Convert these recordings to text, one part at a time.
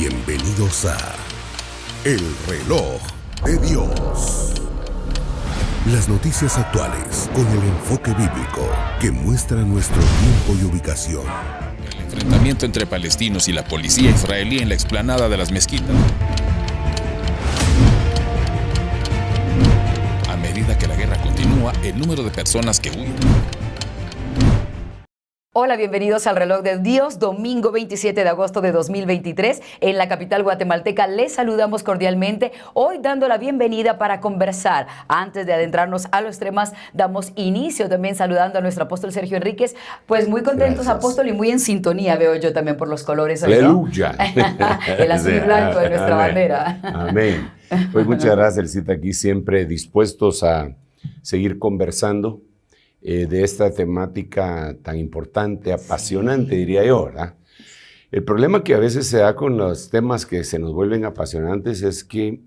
Bienvenidos a El Reloj de Dios. Las noticias actuales con el enfoque bíblico que muestra nuestro tiempo y ubicación. El enfrentamiento entre palestinos y la policía israelí en la explanada de las mezquitas. A medida que la guerra continúa, el número de personas que huyen. Hola, bienvenidos al Reloj de Dios, domingo 27 de agosto de 2023. En la capital guatemalteca les saludamos cordialmente, hoy dando la bienvenida para conversar. Antes de adentrarnos a los temas, damos inicio también saludando a nuestro apóstol Sergio Enríquez. Pues muy contentos, gracias, apóstol, y muy en sintonía, veo yo también por los colores. ¡Aleluya! ¿No? El azul y blanco de nuestra bandera. Amén. Pues muchas gracias, Elcita, aquí siempre dispuestos a seguir conversando de esta temática tan importante, apasionante, diría yo, ¿verdad? El problema que a veces se da con los temas que se nos vuelven apasionantes es que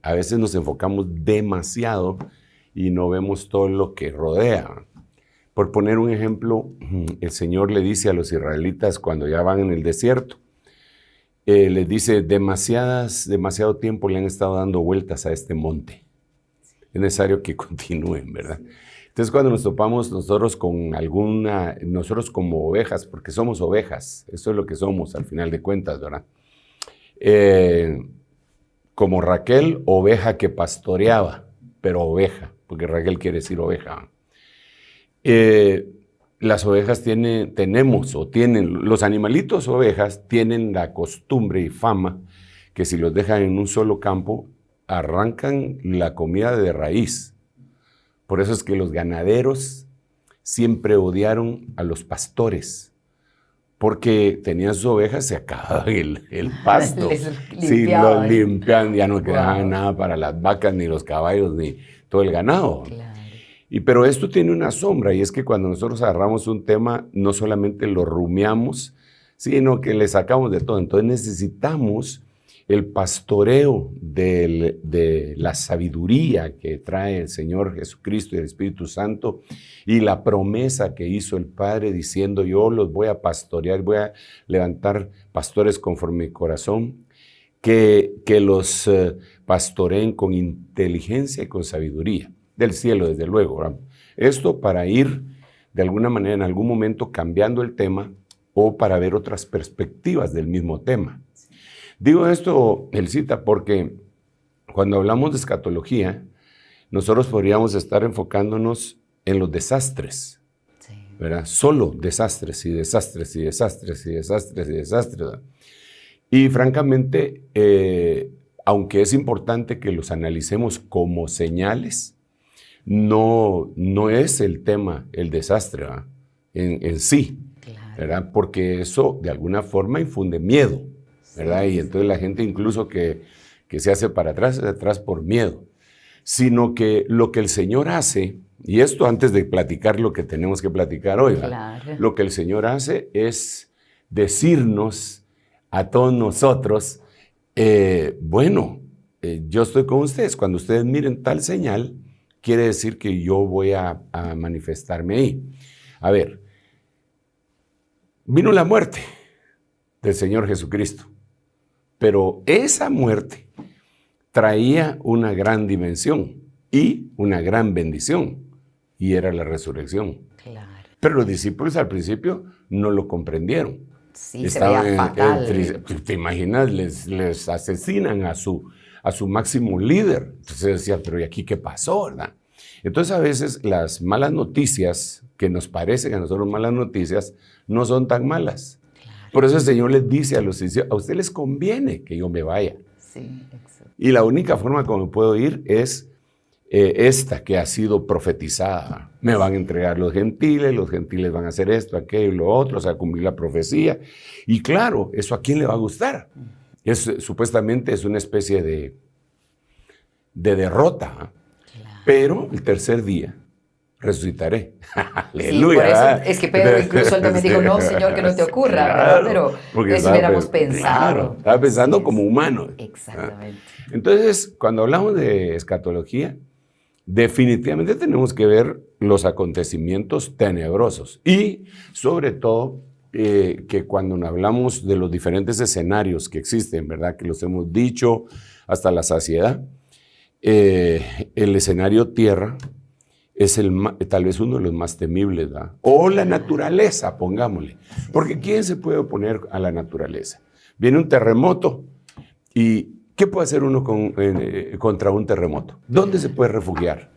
a veces nos enfocamos demasiado y no vemos todo lo que rodea. Por poner un ejemplo, el Señor le dice a los israelitas cuando ya van en el desierto, les dice, demasiado tiempo le han estado dando vueltas a este monte. Es necesario que continúen, ¿verdad? Entonces, cuando nos topamos nosotros como ovejas, porque somos ovejas, eso es lo que somos al final de cuentas, ¿verdad? Como Raquel, oveja que pastoreaba, pero oveja, porque Raquel quiere decir oveja. Las ovejas los animalitos ovejas tienen la costumbre y fama que si los dejan en un solo campo, arrancan la comida de raíz. Por eso es que los ganaderos siempre odiaron a los porque tenían sus ovejas, se acababa el pasto. Sí, los limpian, ya no quedaba nada para las vacas, ni los caballos, ni todo el ganado. Claro. Pero esto tiene una sombra, y es que cuando nosotros agarramos un tema, no solamente lo rumiamos, sino que le sacamos de todo. Entonces necesitamos el pastoreo de la sabiduría que trae el Señor Jesucristo y el Espíritu Santo, y la promesa que hizo el Padre diciendo, yo los voy a pastorear, voy a levantar pastores conforme mi corazón, que los pastoreen con inteligencia y con sabiduría, del cielo desde luego, ¿verdad? Esto para ir de alguna manera en algún momento cambiando el tema o para ver otras perspectivas del mismo tema. Digo esto, Elcita, porque cuando hablamos de escatología, nosotros podríamos estar enfocándonos en los desastres, sí, ¿verdad? Solo desastres y desastres y desastres y desastres y desastres, ¿verdad? Y francamente, aunque es importante que los analicemos como señales, no es el tema, el desastre, ¿verdad? En sí, claro, ¿verdad? Porque eso de alguna forma infunde miedo, ¿verdad? Y entonces la gente incluso que se hace para atrás por miedo. Sino que lo que el Señor hace, y esto antes de platicar lo que tenemos que platicar hoy, claro, lo que el Señor hace es decirnos a todos nosotros, yo estoy con ustedes, cuando ustedes miren tal señal, quiere decir que yo voy a manifestarme ahí. A ver, vino la muerte del Señor Jesucristo. Pero esa muerte traía una gran dimensión y una gran bendición, y era la resurrección. Claro. Pero los discípulos al principio no lo comprendieron. Sí, estaban se veía fatal. Te imaginas, les asesinan a su máximo líder. Entonces decía, pero ¿y aquí qué pasó, verdad? Entonces a veces las malas noticias, que nos parecen a nosotros malas noticias, no son tan malas. Por eso el Señor les dice a los discípulos, a ustedes les conviene que yo me vaya. Sí, exacto. Y la única forma como puedo ir es esta que ha sido profetizada. Me van a entregar los gentiles van a hacer esto, aquello y lo otro, o sea, cumplir la profecía. Y claro, ¿eso a quién le va a gustar? Supuestamente es una especie de derrota. Claro. Pero el tercer día resucitaré. Aleluya. Sí, por eso es que Pedro incluso él también dijo, no, Señor, que no te ocurra, claro, ¿verdad? Pero eso hubiéramos pensado. Claro, estaba pensando como humano. Exactamente. Entonces, cuando hablamos de escatología, definitivamente tenemos que ver los acontecimientos tenebrosos y, sobre todo, que cuando hablamos de los diferentes escenarios que existen, ¿verdad? Que los hemos dicho hasta la saciedad, el escenario tierra es tal vez uno de los más temibles, ¿verdad? O la naturaleza, pongámosle. Porque ¿quién se puede oponer a la naturaleza? Viene un terremoto y ¿qué puede hacer uno contra un terremoto? ¿Dónde se puede refugiar?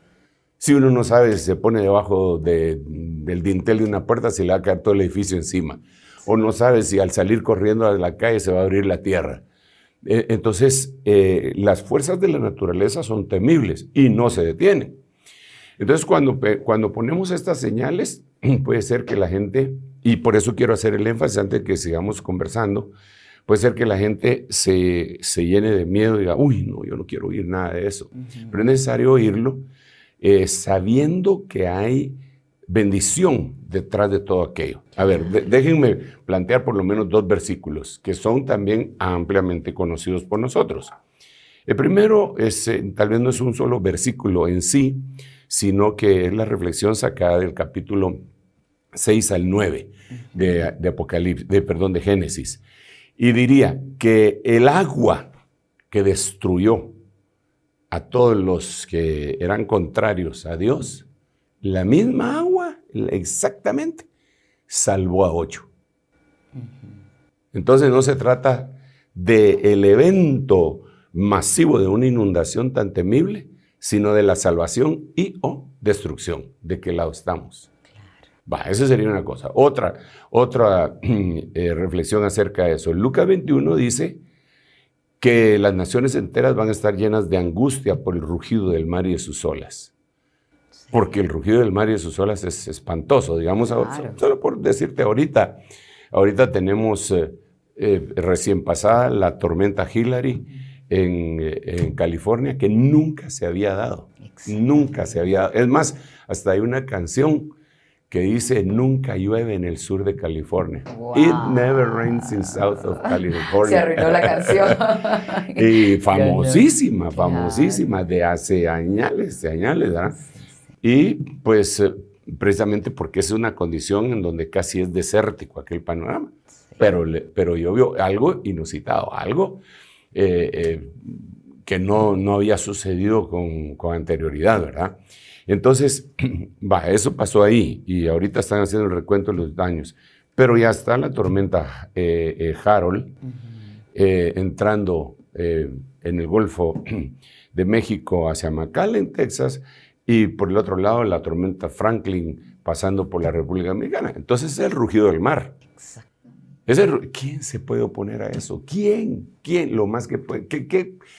Si uno no sabe si se pone debajo del dintel de una puerta, se le va a caer todo el edificio encima. O no sabe si al salir corriendo a la calle se va a abrir la tierra. Entonces, las fuerzas de la naturaleza son temibles y no se detienen. Entonces, cuando ponemos estas señales, puede ser que la gente, y por eso quiero hacer el énfasis antes de que sigamos conversando, puede ser que la gente se llene de miedo y diga, uy, no, yo no quiero oír nada de eso. Pero es necesario oírlo sabiendo que hay bendición detrás de todo aquello. A ver, déjenme plantear por lo menos 2 versículos que son también ampliamente conocidos por nosotros. El primero tal vez no es un solo versículo en sí, sino que es la reflexión sacada del capítulo 6 al 9 de Génesis. Y diría que el agua que destruyó a todos los que eran contrarios a Dios, la misma agua, exactamente, salvó a 8. Entonces no se trata del evento masivo de una inundación tan temible, sino de la salvación y o destrucción. ¿De qué lado estamos? Claro. Esa sería una cosa. Otra reflexión acerca de eso. Lucas 21 dice que las naciones enteras van a estar llenas de angustia por el rugido del mar y de sus olas. Sí. Porque el rugido del mar y de sus olas es espantoso. Digamos, claro. Solo por decirte, ahorita tenemos recién pasada la tormenta Hillary en California, que nunca se había dado. Exacto. Nunca se había dado. Es más, hasta hay una canción que dice, nunca llueve en el sur de California. Wow. It never rains in south of California. Se arruinó la canción. Y famosísima, famosísima, de hace años, ¿verdad? Y pues precisamente porque es una condición en donde casi es desértico aquel panorama. Sí. Pero llovió algo inusitado, algo que no había sucedido con anterioridad, ¿verdad? Entonces, eso pasó ahí y ahorita están haciendo el recuento de los daños. Pero ya está la tormenta Harold entrando en el Golfo de México hacia McAllen, Texas, y por el otro lado la tormenta Franklin pasando por la República Dominicana. Entonces es el rugido del mar. Exacto. ¿Quién se puede oponer a eso? ¿Quién? Lo más que puede.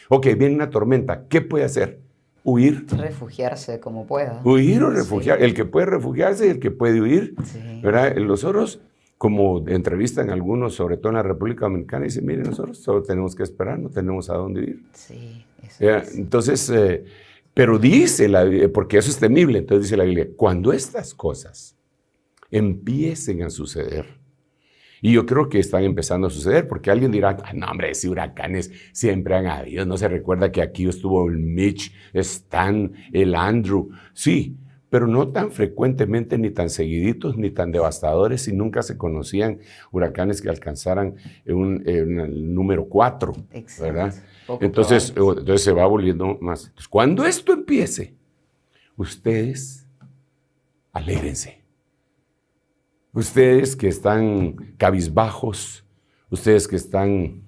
Ok, viene una tormenta. ¿Qué puede hacer? Huir. Refugiarse como pueda. Huir o refugiar. Sí. El que puede refugiarse y el que puede huir. Sí. ¿Verdad? Nosotros, como entrevistan algunos, sobre todo en la República Dominicana, dicen, miren, nosotros solo tenemos que esperar, no tenemos a dónde ir. Sí, eso es. Entonces, pero dice, porque eso es temible, entonces dice la Biblia, cuando estas cosas empiecen a suceder, y yo creo que están empezando a suceder, porque alguien dirá, no hombre, si huracanes siempre han habido, no se recuerda que aquí estuvo el Mitch, Stan, el Andrew, sí, pero no tan frecuentemente, ni tan seguiditos, ni tan devastadores, y nunca se conocían huracanes que alcanzaran el número 4, ¿verdad? Entonces se va volviendo más. Entonces, cuando esto empiece, ustedes alégrense. Ustedes que están cabizbajos, ustedes que están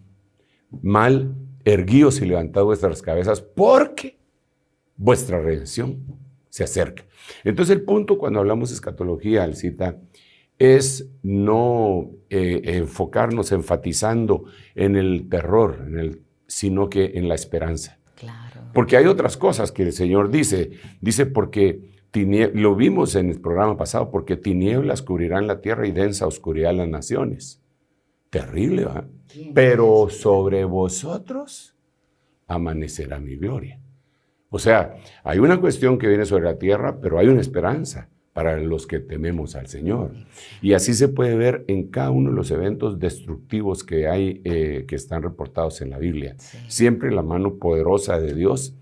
mal, erguíos y levantad vuestras cabezas, porque vuestra redención se acerca. Entonces el punto cuando hablamos de escatología, Alcita, es no enfocarnos enfatizando en el terror, sino que en la esperanza. Claro. Porque hay otras cosas que el Señor dice porque lo vimos en el programa pasado, porque tinieblas cubrirán la tierra y densa oscuridad las naciones. Terrible, ¿verdad? Pero sobre vosotros amanecerá mi gloria. O sea, hay una cuestión que viene sobre la tierra, pero hay una esperanza para los que tememos al Señor. Y así se puede ver en cada uno de los eventos destructivos que hay, que están reportados en la Biblia. Sí. Siempre la mano poderosa de Dios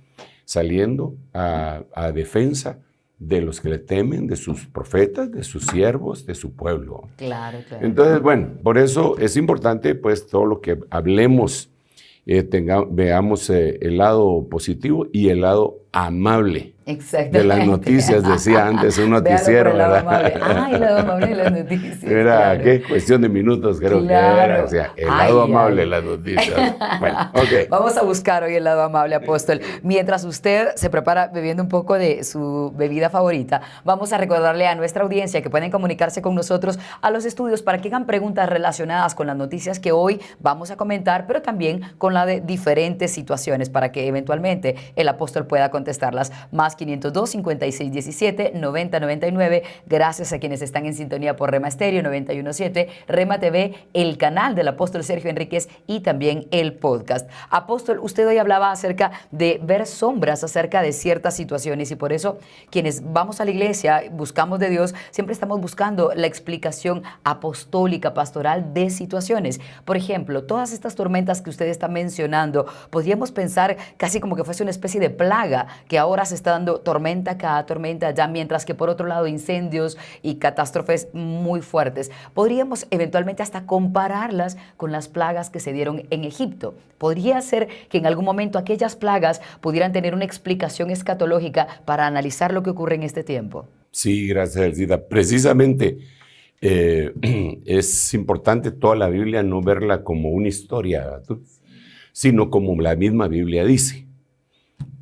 saliendo a defensa de los que le temen, de sus profetas, de sus siervos, de su pueblo. Claro, claro. Entonces, bueno, por eso es importante, pues, todo lo que hablemos, veamos el lado positivo y el lado amable de las noticias, decía antes un noticiero, ¿verdad? El lado amable de las noticias. Era, claro. ¿Qué? Cuestión de minutos, creo que era. O sea, el lado amable de las noticias. Bueno, okay. Vamos a buscar hoy el lado amable, apóstol. Mientras usted se prepara bebiendo un poco de su bebida favorita, vamos a recordarle a nuestra audiencia que pueden comunicarse con nosotros a los estudios para que hagan preguntas relacionadas con las noticias que hoy vamos a comentar, pero también con la de diferentes situaciones para que eventualmente el apóstol pueda contestarlas. Más 502-5617-9099. Gracias a quienes están en sintonía por Rema Estéreo 917, Rema TV, el canal del apóstol Sergio Enríquez y también el podcast. Apóstol, usted hoy hablaba acerca de ver sombras acerca de ciertas situaciones y por eso quienes vamos a la iglesia, buscamos de Dios, siempre estamos buscando la explicación apostólica, pastoral de situaciones. Por ejemplo, todas estas tormentas que usted está mencionando, podríamos pensar casi como que fuese una especie de plaga que ahora se está dando tormenta acá, tormenta allá, mientras que por otro lado incendios y catástrofes muy fuertes. Podríamos eventualmente hasta compararlas con las plagas que se dieron en Egipto. Podría ser que en algún momento aquellas plagas pudieran tener una explicación escatológica para analizar lo que ocurre en este tiempo. Sí, gracias, Elcita. Precisamente es importante toda la Biblia no verla como una historia, ¿verdad? Sino como la misma Biblia dice.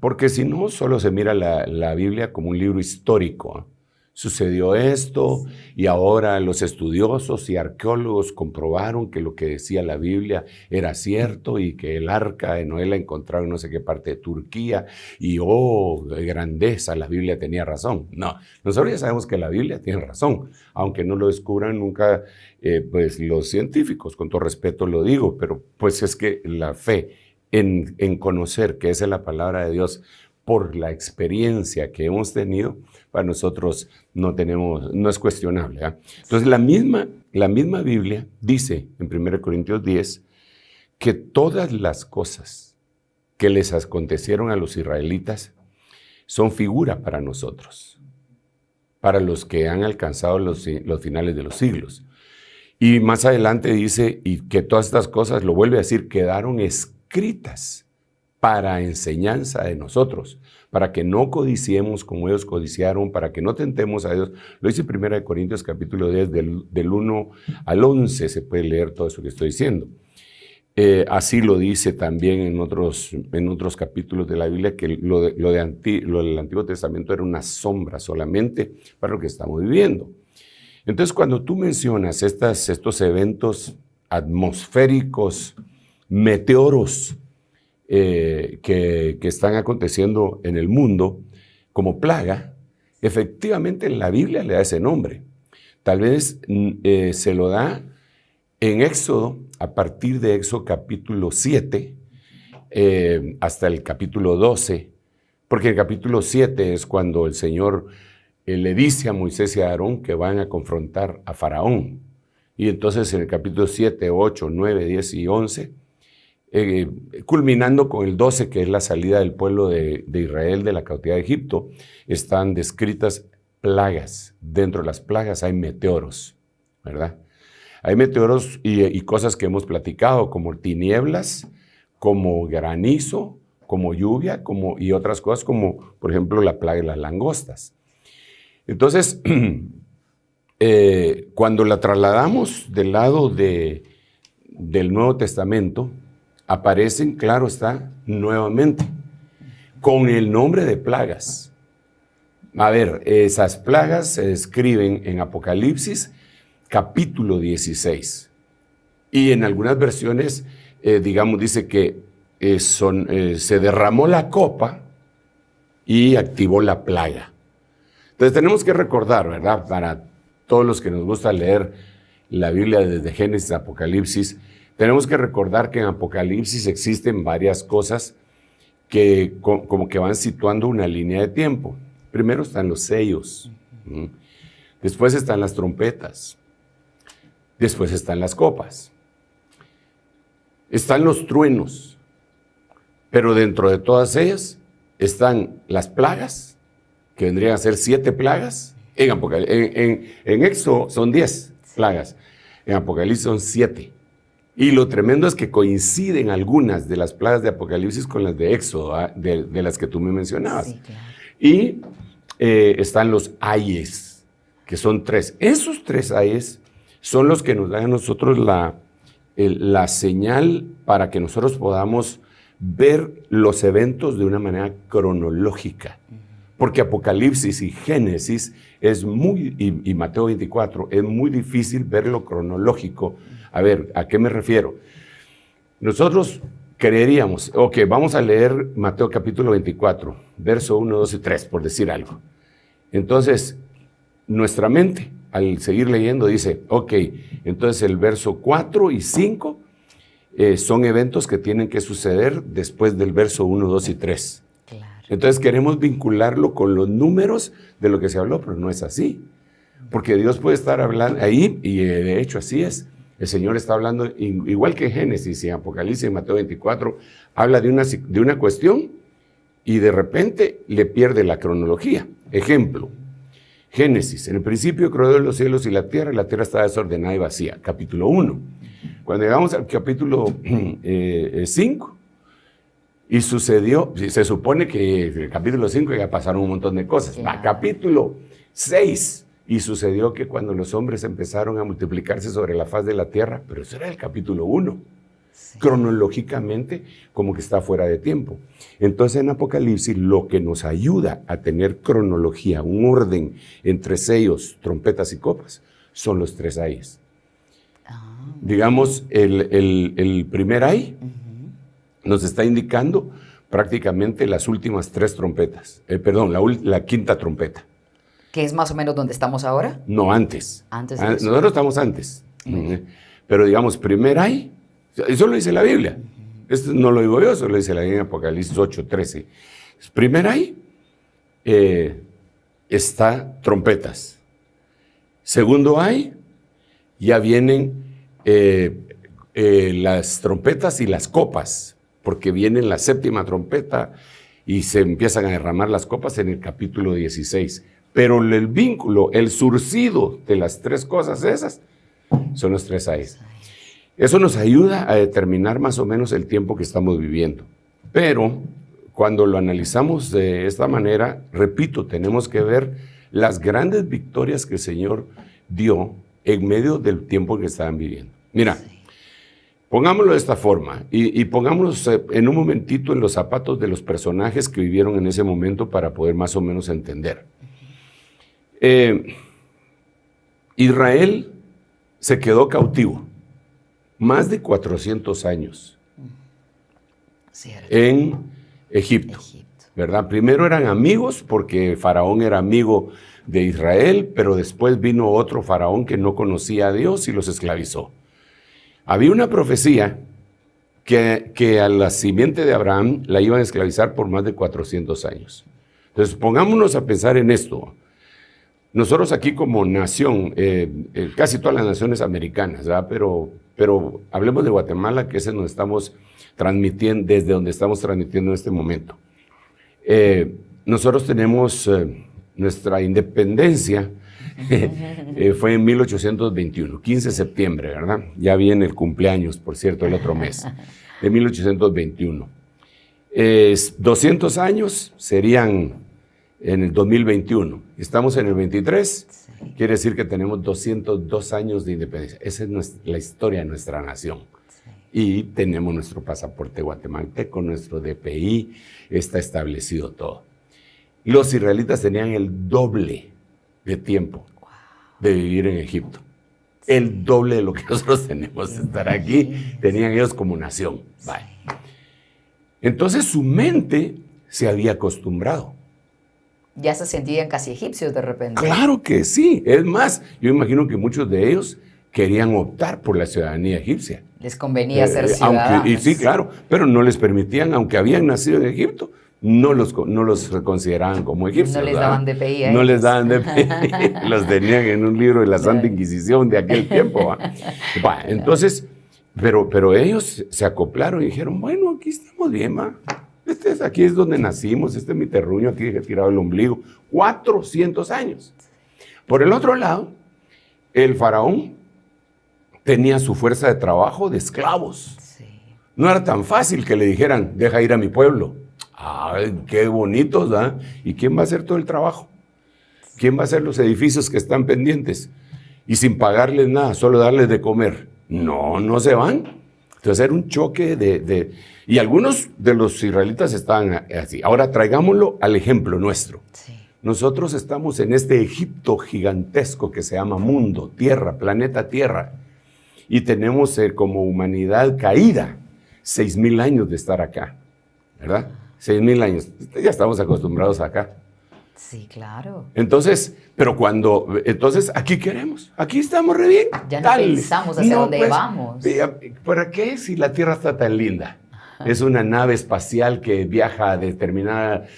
Porque si no, solo se mira la Biblia como un libro histórico. Sucedió esto y ahora los estudiosos y arqueólogos comprobaron que lo que decía la Biblia era cierto y que el arca de Noé la encontraron en no sé qué parte de Turquía y de grandeza, la Biblia tenía razón. No, nosotros ya sabemos que la Biblia tiene razón, aunque no lo descubran nunca pues los científicos, con todo respeto lo digo, pero pues es que la fe en conocer que esa es la palabra de Dios por la experiencia que hemos tenido, para nosotros no es cuestionable, ¿eh? Entonces la misma Biblia dice en 1 Corintios 10 que todas las cosas que les acontecieron a los israelitas son figura para nosotros, para los que han alcanzado los finales de los siglos. Y más adelante dice, y que todas estas cosas, lo vuelve a decir, quedaron escritas para enseñanza de nosotros, para que no codiciemos como ellos codiciaron, para que no tentemos a Dios. Lo dice 1 Corintios capítulo 10, del 1 al 11, se puede leer todo eso que estoy diciendo. Así lo dice también en otros capítulos de la Biblia, que lo del Antiguo Testamento era una sombra solamente para lo que estamos viviendo. Entonces, cuando tú mencionas estos eventos atmosféricos, meteoros, que están aconteciendo en el mundo como plaga, efectivamente la Biblia le da ese nombre. Tal vez se lo da en Éxodo, a partir de Éxodo capítulo 7 hasta el capítulo 12, porque el capítulo 7 es cuando el Señor le dice a Moisés y a Aarón que van a confrontar a Faraón. Y entonces en el capítulo 7, 8, 9, 10 y 11, culminando con el 12, que es la salida del pueblo de Israel de la cautividad de Egipto, están descritas plagas. Dentro de las plagas hay meteoros, ¿verdad? Hay meteoros y cosas que hemos platicado, como tinieblas, como granizo, como lluvia, y otras cosas como, por ejemplo, la plaga de las langostas. Entonces, cuando la trasladamos del lado del Nuevo Testamento, aparecen, claro está, nuevamente, con el nombre de plagas. A ver, esas plagas se describen en Apocalipsis, capítulo 16. Y en algunas versiones, dice que se derramó la copa y activó la plaga. Entonces tenemos que recordar, ¿verdad? Para todos los que nos gusta leer la Biblia desde Génesis a Apocalipsis, tenemos que recordar que en Apocalipsis existen varias cosas que como que van situando una línea de tiempo. Primero están los sellos, después están las trompetas, después están las copas, están los truenos, pero dentro de todas ellas están las plagas, que vendrían a ser 7 plagas. En Éxodo son 10 plagas, en Apocalipsis son 7. Y lo tremendo es que coinciden algunas de las plagas de Apocalipsis con las de Éxodo, de las que tú me mencionabas. Sí, claro. Y están los ayes, que son 3. Esos 3 ayes son los que nos dan a nosotros la señal para que nosotros podamos ver los eventos de una manera cronológica. Porque Apocalipsis y Génesis y Mateo 24 es muy difícil verlo cronológico. A ver, ¿a qué me refiero? Nosotros creeríamos, ok, vamos a leer Mateo capítulo 24, verso 1, 2 y 3, por decir algo. Entonces, nuestra mente, al seguir leyendo, dice, ok, entonces el verso 4 y 5 son eventos que tienen que suceder después del verso 1, 2 y 3. Claro. Entonces queremos vincularlo con los números de lo que se habló, pero no es así. Porque Dios puede estar hablando ahí, y de hecho así es. El Señor está hablando, igual que en Génesis y en Apocalipsis, en Mateo 24, habla de una cuestión y de repente le pierde la cronología. Ejemplo, Génesis, en el principio creó Dios los cielos y la tierra estaba desordenada y vacía. Capítulo 1. Cuando llegamos al capítulo 5, y sucedió, se supone que en el capítulo 5 ya pasaron un montón de cosas. Claro. Capítulo 6, y sucedió que cuando los hombres empezaron a multiplicarse sobre la faz de la tierra, pero eso era el capítulo 1. Sí. Cronológicamente, como que está fuera de tiempo. Entonces en Apocalipsis lo que nos ayuda a tener cronología, un orden entre sellos, trompetas y copas, son los 3 ayes. Digamos, el primer ay nos está indicando prácticamente las últimas 3 trompetas. La quinta trompeta. ¿Que es más o menos donde estamos ahora? No, antes. Antes de eso. Nosotros estamos antes. Pero digamos, primer ay, eso lo dice la Biblia. Esto no lo digo yo, eso lo dice la Biblia en Apocalipsis 8:13. Primer ay, está trompetas. Segundo ay, ya vienen las trompetas y las copas, porque viene la 7ª trompeta y se empiezan a derramar las copas en el capítulo 16. Pero el vínculo, el surcido de las 3 cosas esas, son los 3 ayes. Eso nos ayuda a determinar más o menos el tiempo que estamos viviendo. Pero cuando lo analizamos de esta manera, repito, tenemos que ver las grandes victorias que el Señor dio en medio del tiempo que estaban viviendo. Mira, pongámoslo de esta forma y pongámonos en un momentito en los zapatos de los personajes que vivieron en ese momento para poder más o menos entender. Israel se quedó cautivo más de 400 años en Egipto, ¿verdad? Primero eran amigos porque Faraón era amigo de Israel, pero después vino otro faraón que no conocía a Dios y los esclavizó. Había una profecía que a la simiente de Abraham la iban a esclavizar por más de 400 años. Entonces pongámonos a pensar en esto. Nosotros aquí como nación, casi todas las naciones americanas, ¿verdad? Pero hablemos de Guatemala, que es donde estamos transmitiendo, desde donde estamos transmitiendo en este momento. Nosotros tenemos nuestra independencia, fue en 1821, 15 de septiembre, ¿verdad? Ya viene el cumpleaños, por cierto, el otro mes, de 1821. 200 años serían en el 2021. Estamos en el 23, sí. Quiere decir que tenemos 202 años de independencia. Esa es la historia de nuestra nación. Sí. Y tenemos nuestro pasaporte guatemalteco, nuestro DPI, está establecido todo. Los israelitas tenían el doble de tiempo de vivir en Egipto. Sí. El doble de lo que nosotros tenemos de estar aquí, tenían ellos como nación. Sí. Vale. Entonces su mente se había acostumbrado. Ya se sentían casi egipcios de repente. Claro que sí. Es más, yo imagino que muchos de ellos querían optar por la ciudadanía egipcia. Les convenía ser ciudadanos. Y sí, claro, pero no les permitían, aunque habían nacido en Egipto, no los consideraban como egipcios. No les daban DPI a No les daban DPI. Los tenían en un libro de la Santa Inquisición de aquel tiempo. Entonces, pero ellos se acoplaron y dijeron, bueno, aquí estamos bien, Aquí es donde nacimos, este es mi terruño, aquí he tirado el ombligo. 400 años. Por el otro lado, el faraón tenía su fuerza de trabajo de esclavos. Sí. No era tan fácil que le dijeran, deja ir a mi pueblo. ¡Ay, qué bonitos! ¿Ah? ¿Y quién va a hacer todo el trabajo? ¿Quién va a hacer los edificios que están pendientes? Y sin pagarles nada, solo darles de comer. No se van. Entonces era un choque y algunos de los israelitas estaban así. Ahora traigámoslo al ejemplo nuestro. Sí. Nosotros estamos en este Egipto gigantesco que se llama mundo, tierra, planeta Tierra. Y tenemos como humanidad caída 6,000 años de estar acá, ¿verdad? 6,000 años. Ya estamos acostumbrados acá. Sí, claro. Entonces, entonces aquí queremos, aquí estamos re bien. Ya no pensamos hacia dónde pues, vamos. ¿Para qué si la Tierra está tan linda? Es una nave espacial que viaja a determinados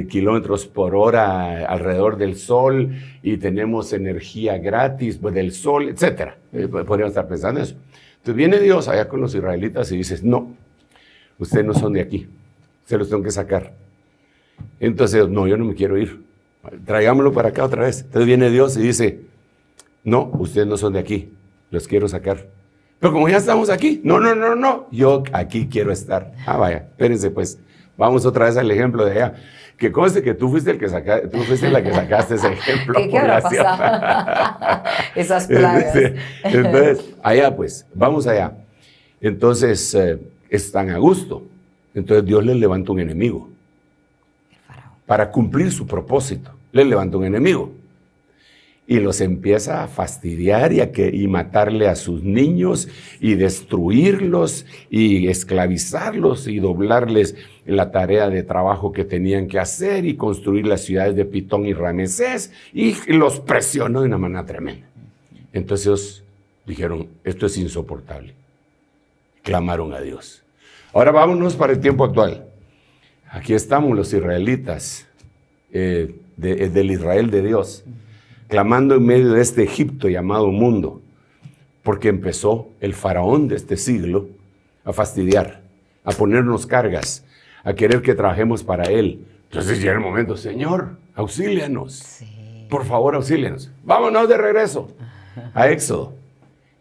kilómetros por hora alrededor del Sol y tenemos energía gratis del Sol, etc. Podríamos estar pensando eso. Entonces viene Dios allá con los israelitas y dice, no, ustedes no son de aquí, se los tengo que sacar. Entonces, no, yo no me quiero ir, traigámoslo para acá otra vez. Entonces viene Dios y dice, no, ustedes no son de aquí, los quiero sacar. Pero como ya estamos aquí, no, yo aquí quiero estar. Vaya, espérense pues, vamos otra vez al ejemplo de allá. Que conste que tú fuiste la que sacaste ese ejemplo. ¿Qué habrá pasado? Esas plagas. Entonces, allá pues, vamos allá. Entonces, están a gusto. Entonces Dios les levanta un enemigo. El faraón. Para cumplir su propósito, les levanta un enemigo. Y los empieza a fastidiar y matarle a sus niños y destruirlos y esclavizarlos y doblarles la tarea de trabajo que tenían que hacer y construir las ciudades de Pitón y Ramesés y los presionó de una manera tremenda. Entonces ellos dijeron, esto es insoportable. Clamaron a Dios. Ahora vámonos para el tiempo actual. Aquí estamos los israelitas, del Israel de Dios, clamando en medio de este Egipto llamado mundo, porque empezó el faraón de este siglo a fastidiar, a ponernos cargas, a querer que trabajemos para él. Entonces llega el momento, Señor, auxílianos, Sí. por favor auxílianos, vámonos de regreso a Éxodo.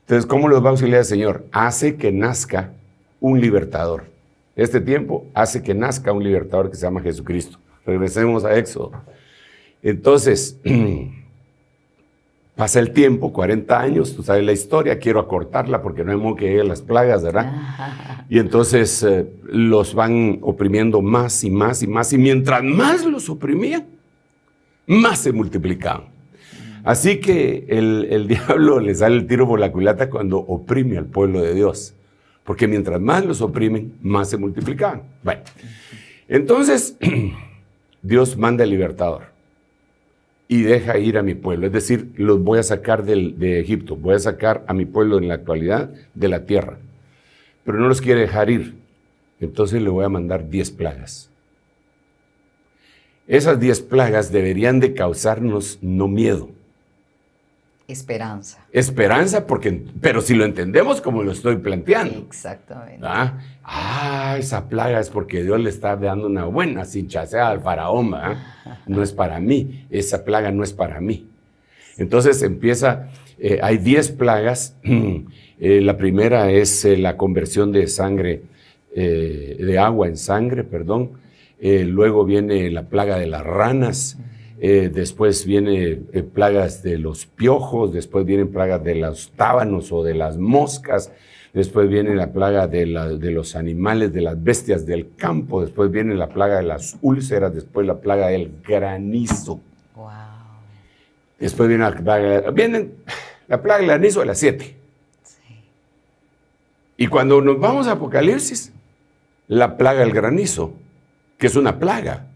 Entonces, ¿cómo los va a auxiliar el Señor? Hace que nazca un libertador. Este tiempo hace que nazca un libertador que se llama Jesucristo. Regresemos a Éxodo. Entonces, pasa el tiempo, 40 años, tú sabes la historia, quiero acortarla porque no hay modo que lleguen las plagas, ¿verdad? Y entonces los van oprimiendo más y más y más, y mientras más los oprimían, más se multiplicaban. Así que el diablo le sale el tiro por la culata cuando oprime al pueblo de Dios, porque mientras más los oprimen, más se multiplicaban. Bueno, entonces Dios manda el libertador y deja ir a mi pueblo, es decir, los voy a sacar de Egipto, voy a sacar a mi pueblo en la actualidad de la tierra, pero no los quiere dejar ir, entonces le voy a mandar 10 plagas. Esas 10 plagas deberían de causarnos no miedo. Esperanza. Esperanza, pero si lo entendemos como lo estoy planteando. Exactamente. Esa plaga es porque Dios le está dando una buena cinchaseada al faraón, ¿verdad? No es para mí, esa plaga no es para mí. Entonces empieza, hay 10 plagas. La primera es la conversión de sangre, de agua en sangre, perdón. Luego viene la plaga de las ranas. Después viene plagas de los piojos, después vienen plagas de los tábanos o de las moscas, después viene la plaga de los animales, de las bestias del campo, después viene la plaga de las úlceras, después la plaga del granizo. Wow. Después viene la plaga del granizo de las 7. Sí. Y cuando nos vamos a Apocalipsis, la plaga del granizo, que es una plaga,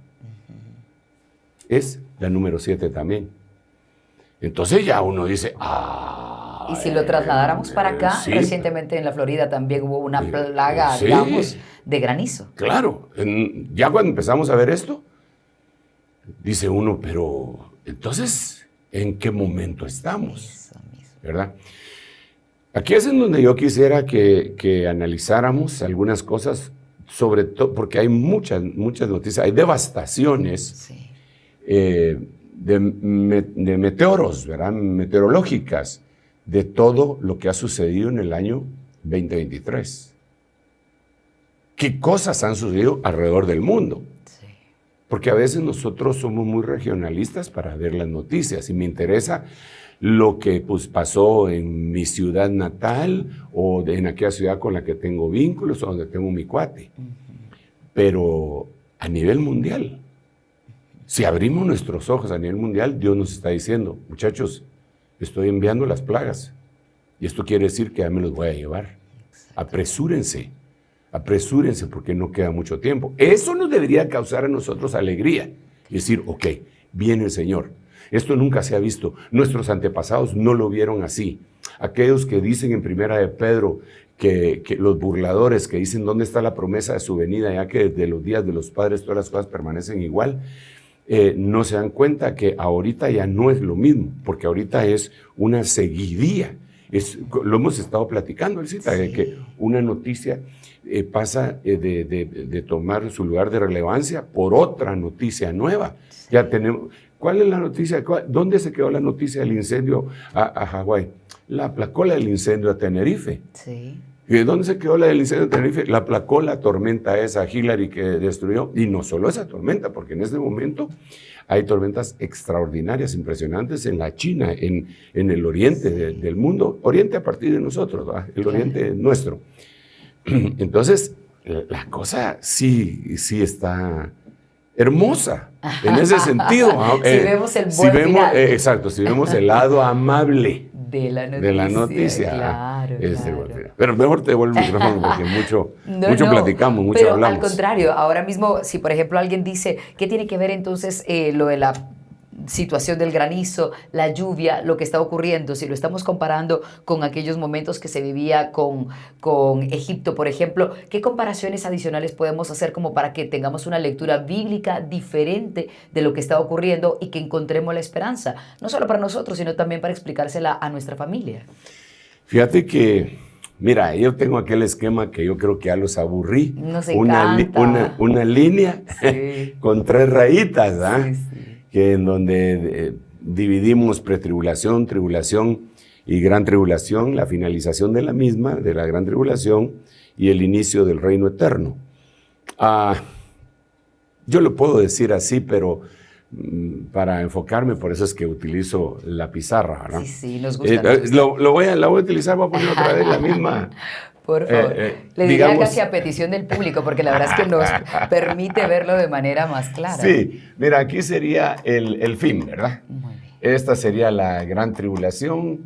es la número 7 también. Entonces ya uno dice, y si lo trasladáramos para acá, sí. Recientemente en la Florida también hubo una plaga, sí, digamos, de granizo. Claro, ya cuando empezamos a ver esto, dice uno, pero entonces, ¿en qué momento estamos? Eso mismo. ¿Verdad? Aquí es en donde yo quisiera que analizáramos algunas cosas. sobre todo, porque hay muchas noticias, hay devastaciones Sí. de meteoros, ¿verdad? Meteorológicas, de todo lo que ha sucedido en el año 2023. ¿Qué cosas han sucedido alrededor del mundo? Sí. Porque a veces nosotros somos muy regionalistas para ver las noticias y me interesa lo que pues, pasó en mi ciudad natal o en aquella ciudad con la que tengo vínculos o donde tengo mi cuate. Pero a nivel mundial, si abrimos nuestros ojos a nivel mundial, Dios nos está diciendo, muchachos, estoy enviando las plagas y esto quiere decir que ya me los voy a llevar. Apresúrense porque no queda mucho tiempo. Eso nos debería causar a nosotros alegría y decir, ok, viene el Señor. Esto nunca se ha visto. Nuestros antepasados no lo vieron así. Aquellos que dicen en Primera de Pedro que los burladores que dicen dónde está la promesa de su venida, ya que desde los días de los padres todas las cosas permanecen igual, no se dan cuenta que ahorita ya no es lo mismo, porque ahorita es una seguidilla. Lo hemos estado platicando, Elcita, de que una noticia pasa de tomar su lugar de relevancia por otra noticia nueva. Ya tenemos... ¿Cuál es la noticia? ¿Dónde se quedó la noticia del incendio a Hawái? La aplacó la del incendio a Tenerife. Sí. ¿Y de dónde se quedó la del incendio a Tenerife? La aplacó la tormenta esa, Hillary, que destruyó. Y no solo esa tormenta, porque en este momento hay tormentas extraordinarias, impresionantes en la China, en el oriente del mundo. Oriente a partir de nosotros, ¿verdad? El oriente nuestro. Entonces, la cosa sí está... hermosa, en ese sentido. Si vemos el buen final. Exacto, si vemos el lado amable de la noticia. Claro, claro. Pero mejor te devuelvo el micrófono porque mucho platicamos, mucho pero hablamos. Al contrario, ahora mismo, si por ejemplo alguien dice, ¿qué tiene que ver entonces lo de la situación del granizo, la lluvia, lo que está ocurriendo, si lo estamos comparando con aquellos momentos que se vivía con Egipto, por ejemplo, ¿qué comparaciones adicionales podemos hacer como para que tengamos una lectura bíblica diferente de lo que está ocurriendo y que encontremos la esperanza, no solo para nosotros, sino también para explicársela a nuestra familia? Fíjate que, mira, yo tengo aquel esquema que yo creo que ya los aburrí. Nos encanta. Una línea Sí. con 3 rayitas, ¿verdad? Sí, sí. Que en donde dividimos pretribulación, tribulación y gran tribulación, la finalización de la misma, de la gran tribulación, y el inicio del reino eterno. Yo lo puedo decir así, pero para enfocarme, por eso es que utilizo la pizarra, ¿verdad? Sí, nos gusta. La voy a utilizar, voy a poner otra vez la misma. Por favor, le diría casi a petición del público, porque la verdad es que nos permite verlo de manera más clara. Sí, mira, aquí sería el fin, ¿verdad? Muy bien. Esta sería la gran tribulación,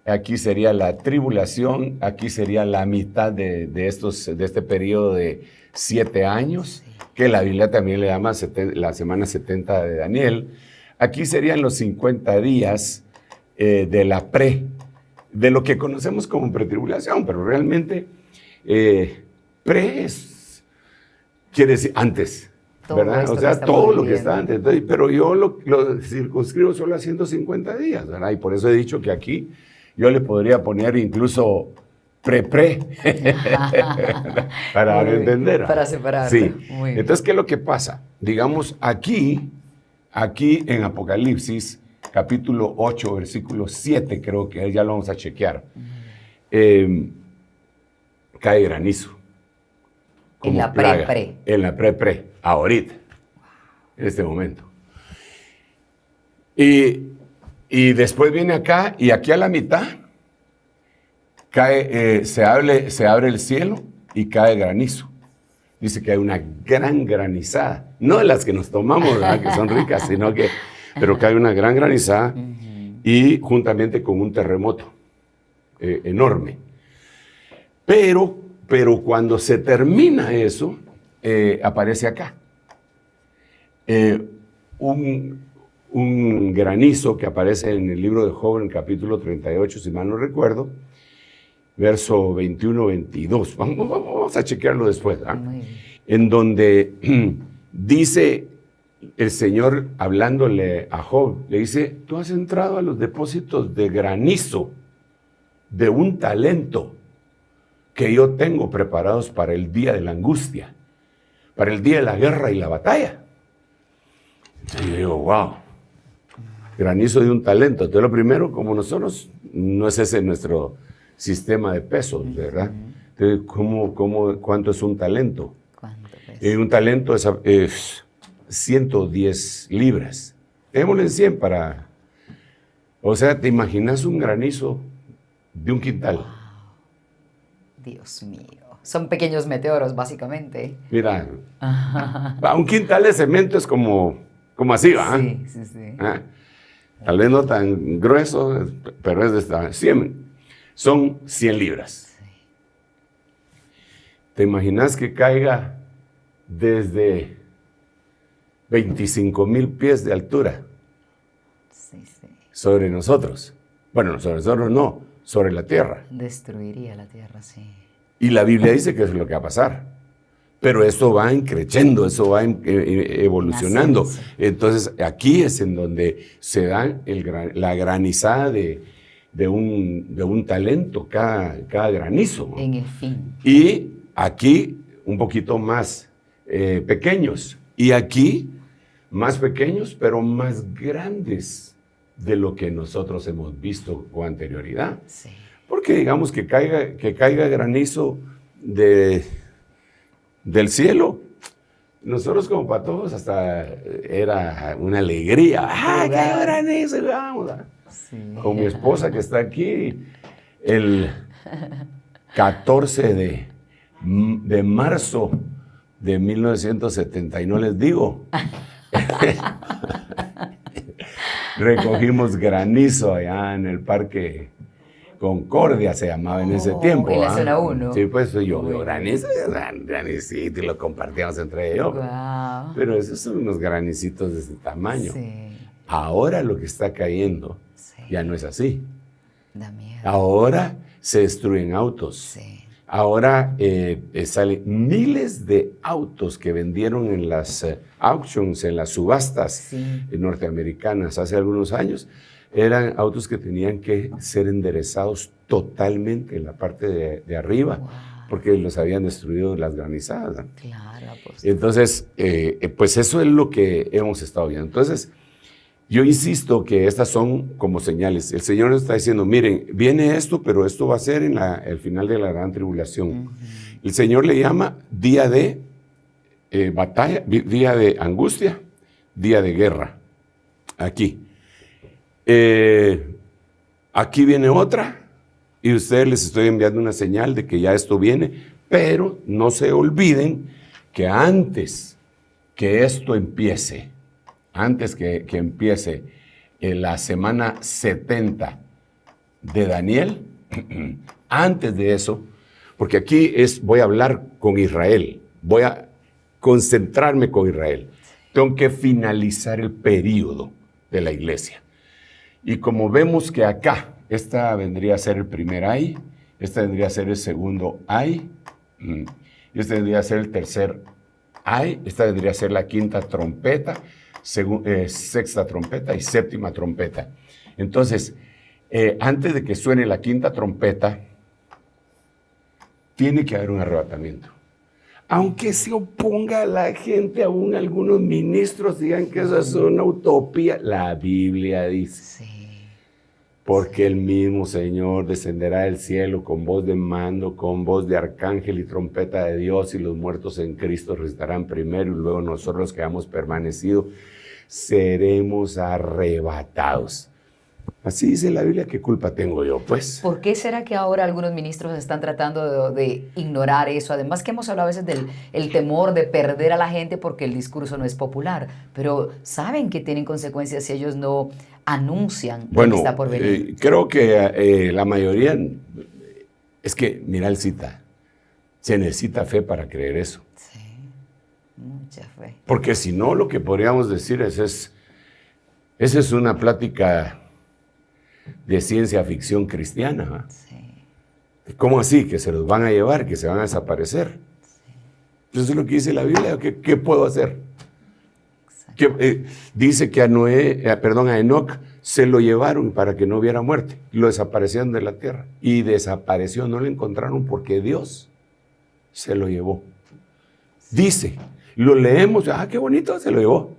aquí sería la tribulación, aquí sería la mitad de este periodo de 7 años, que la Biblia también le llama la semana 70 de Daniel. Aquí serían los 50 días de la de lo que conocemos como pretribulación, pero realmente quiere decir antes, ¿verdad? O sea, todo lo que está antes. Entonces, pero yo lo circunscribo solo a 150 días, ¿verdad? Y por eso he dicho que aquí yo le podría poner incluso para entender. Para separar. Sí. Entonces, ¿qué es lo que pasa? Digamos, aquí en Apocalipsis, capítulo 8, versículo 7, creo que ya lo vamos a chequear. Cae granizo. En la plaga. pre. En la pre, ahorita, en este momento. Y después viene acá, y aquí a la mitad, se abre el cielo y cae granizo. Dice que hay una gran granizada, no de las que nos tomamos, ¿verdad? Que son ricas, sino que, pero cae una gran granizada y juntamente con un terremoto enorme. Pero cuando se termina eso, aparece acá un granizo que aparece en el libro de Job, en el capítulo 38, si mal no recuerdo, verso 21-22. Vamos a chequearlo después, ¿eh? En donde dice el Señor, hablándole a Job, le dice, tú has entrado a los depósitos de granizo de un talento que yo tengo preparados para el día de la angustia. para el día de la guerra y la batalla. Y yo digo, wow, granizo de un talento. Entonces lo primero, como nosotros, no es ese nuestro sistema de pesos, ¿verdad? Entonces, ¿cuánto es un talento? ¿Cuánto pesa? Un talento es 110 libras. Démosle en 100 para... O sea, ¿te imaginas un granizo de un quintal? Dios mío. Son pequeños meteoros, básicamente. Mira, un quintal de cemento es como así, ¿va? Sí. Tal vez no tan grueso, pero es de esta 100. Son 100 libras. Sí. ¿Te imaginas que caiga desde 25,000 pies de altura Sí. sobre nosotros? Bueno, sobre nosotros no, sobre la tierra. Destruiría la tierra, sí. Y la Biblia dice que es lo que va a pasar. Pero esto va creciendo, eso va evolucionando. Ascenso. Entonces, aquí es en donde se da la granizada de un talento, cada granizo. En el fin. Y aquí un poquito más pequeños. Y aquí más pequeños, pero más grandes de lo que nosotros hemos visto con anterioridad. Sí. Porque digamos que caiga granizo del cielo. Nosotros como para todos hasta era una alegría. ¡Ah, cayó granizo! Vamos. Sí. Con mi esposa que está aquí, el 14 de marzo de 1970, y no les digo, recogimos granizo allá en el Parque Concordia, se llamaba en ese tiempo. En la zona 1. Sí, pues yo granicito y lo compartíamos entre ellos. Wow. Pero esos son unos granicitos de ese tamaño. Sí. Ahora lo que está cayendo Sí. ya no es así. Da miedo. Ahora se destruyen autos. Sí. Ahora salen miles de autos que vendieron en las auctions, en las subastas Sí. norteamericanas hace algunos años. Eran autos que tenían que ser enderezados totalmente en la parte de arriba, Wow. porque los habían destruido las granizadas, ¿no? Claro, pues. Entonces, pues eso es lo que hemos estado viendo. Entonces, yo insisto que estas son como señales. El Señor nos está diciendo, miren, viene esto, pero esto va a ser en el final de la gran tribulación. El Señor le llama día de batalla, día de angustia, día de guerra. Aquí. Aquí viene otra, y ustedes les estoy enviando una señal de que ya esto viene, pero no se olviden que antes que esto empiece, antes que empiece la semana 70 de Daniel, antes de eso, porque aquí voy a hablar con Israel, voy a concentrarme con Israel, tengo que finalizar el periodo de la iglesia. Y como vemos que acá, esta vendría a ser el primer ay, esta vendría a ser el segundo ay, y este vendría a ser el tercer ay, esta vendría a ser la quinta trompeta, sexta trompeta y séptima trompeta. Entonces, antes de que suene la quinta trompeta, tiene que haber un arrebatamiento. Aunque se oponga la gente, aún algunos ministros digan que eso es una utopía, la Biblia dice. Sí. Porque el mismo Señor descenderá del cielo con voz de mando, con voz de arcángel y trompeta de Dios, y los muertos en Cristo resucitarán primero, y luego nosotros los que hemos permanecido seremos arrebatados. Así dice la Biblia, ¿qué culpa tengo yo, pues? ¿Por qué será que ahora algunos ministros están tratando de ignorar eso? Además que hemos hablado a veces del temor de perder a la gente porque el discurso no es popular, pero saben que tienen consecuencias si ellos no anuncian lo que está por venir. Creo que la mayoría, es que, mira el cita, se necesita fe para creer eso. Sí, mucha fe. Porque si no, lo que podríamos decir esa es una plática de ciencia ficción cristiana. Sí. ¿Cómo así? ¿Que se los van a llevar? ¿Que se van a desaparecer? Eso es lo que dice la Biblia. ¿Qué puedo hacer? Dice que a Enoc se lo llevaron para que no hubiera muerte. Lo desaparecieron de la tierra. Y desapareció, no lo encontraron porque Dios se lo llevó. Dice, Lo leemos, qué bonito, se lo llevó.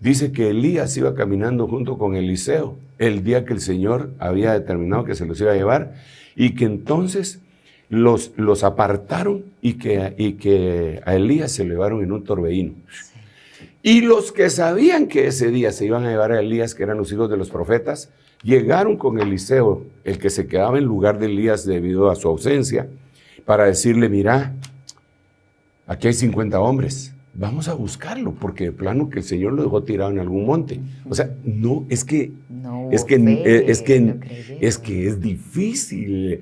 Dice que Elías iba caminando junto con Eliseo el día que el Señor había determinado que se los iba a llevar, y que entonces los apartaron y que a Elías se lo llevaron en un torbellino. Y los que sabían que ese día se iban a llevar a Elías, que eran los hijos de los profetas, llegaron con Eliseo, el que se quedaba en lugar de Elías debido a su ausencia, para decirle, mira, aquí hay 50 hombres, vamos a buscarlo, porque de plano que el Señor lo dejó tirado en algún monte. O sea, no, es que es difícil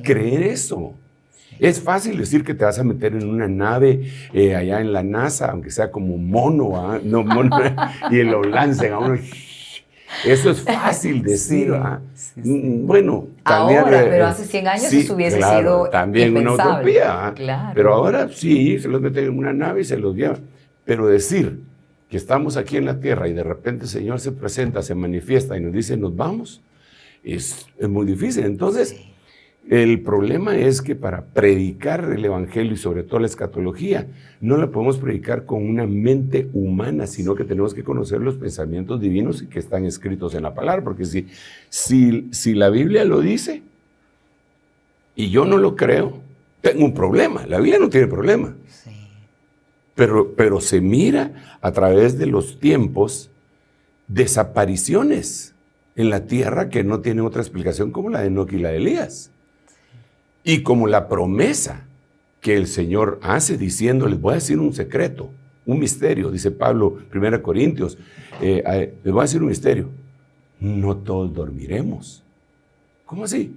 creer eso. Es fácil decir que te vas a meter en una nave allá en la NASA, aunque sea como mono, no mono, y lo lancen a uno. Eso es fácil decir. Bueno, también, ahora, pero hace 100 años eso hubiese sido también impensable. Una utopía. Claro. Pero ahora sí, se los meten en una nave y se los llevan. Pero decir que estamos aquí en la tierra y de repente el Señor se presenta, se manifiesta y nos dice, nos vamos, es muy difícil. Entonces, el problema es que para predicar el Evangelio y sobre todo la escatología, no la podemos predicar con una mente humana, sino que tenemos que conocer los pensamientos divinos que están escritos en la palabra, porque si la Biblia lo dice y yo no lo creo, tengo un problema. La Biblia no tiene problema. Sí. Pero se mira a través de los tiempos desapariciones en la tierra que no tienen otra explicación como la de Enoc y la de Elías. Y como la promesa que el Señor hace diciendo, les voy a decir un secreto, un misterio, dice Pablo, 1 Corintios, les voy a decir un misterio, no todos dormiremos. ¿Cómo así?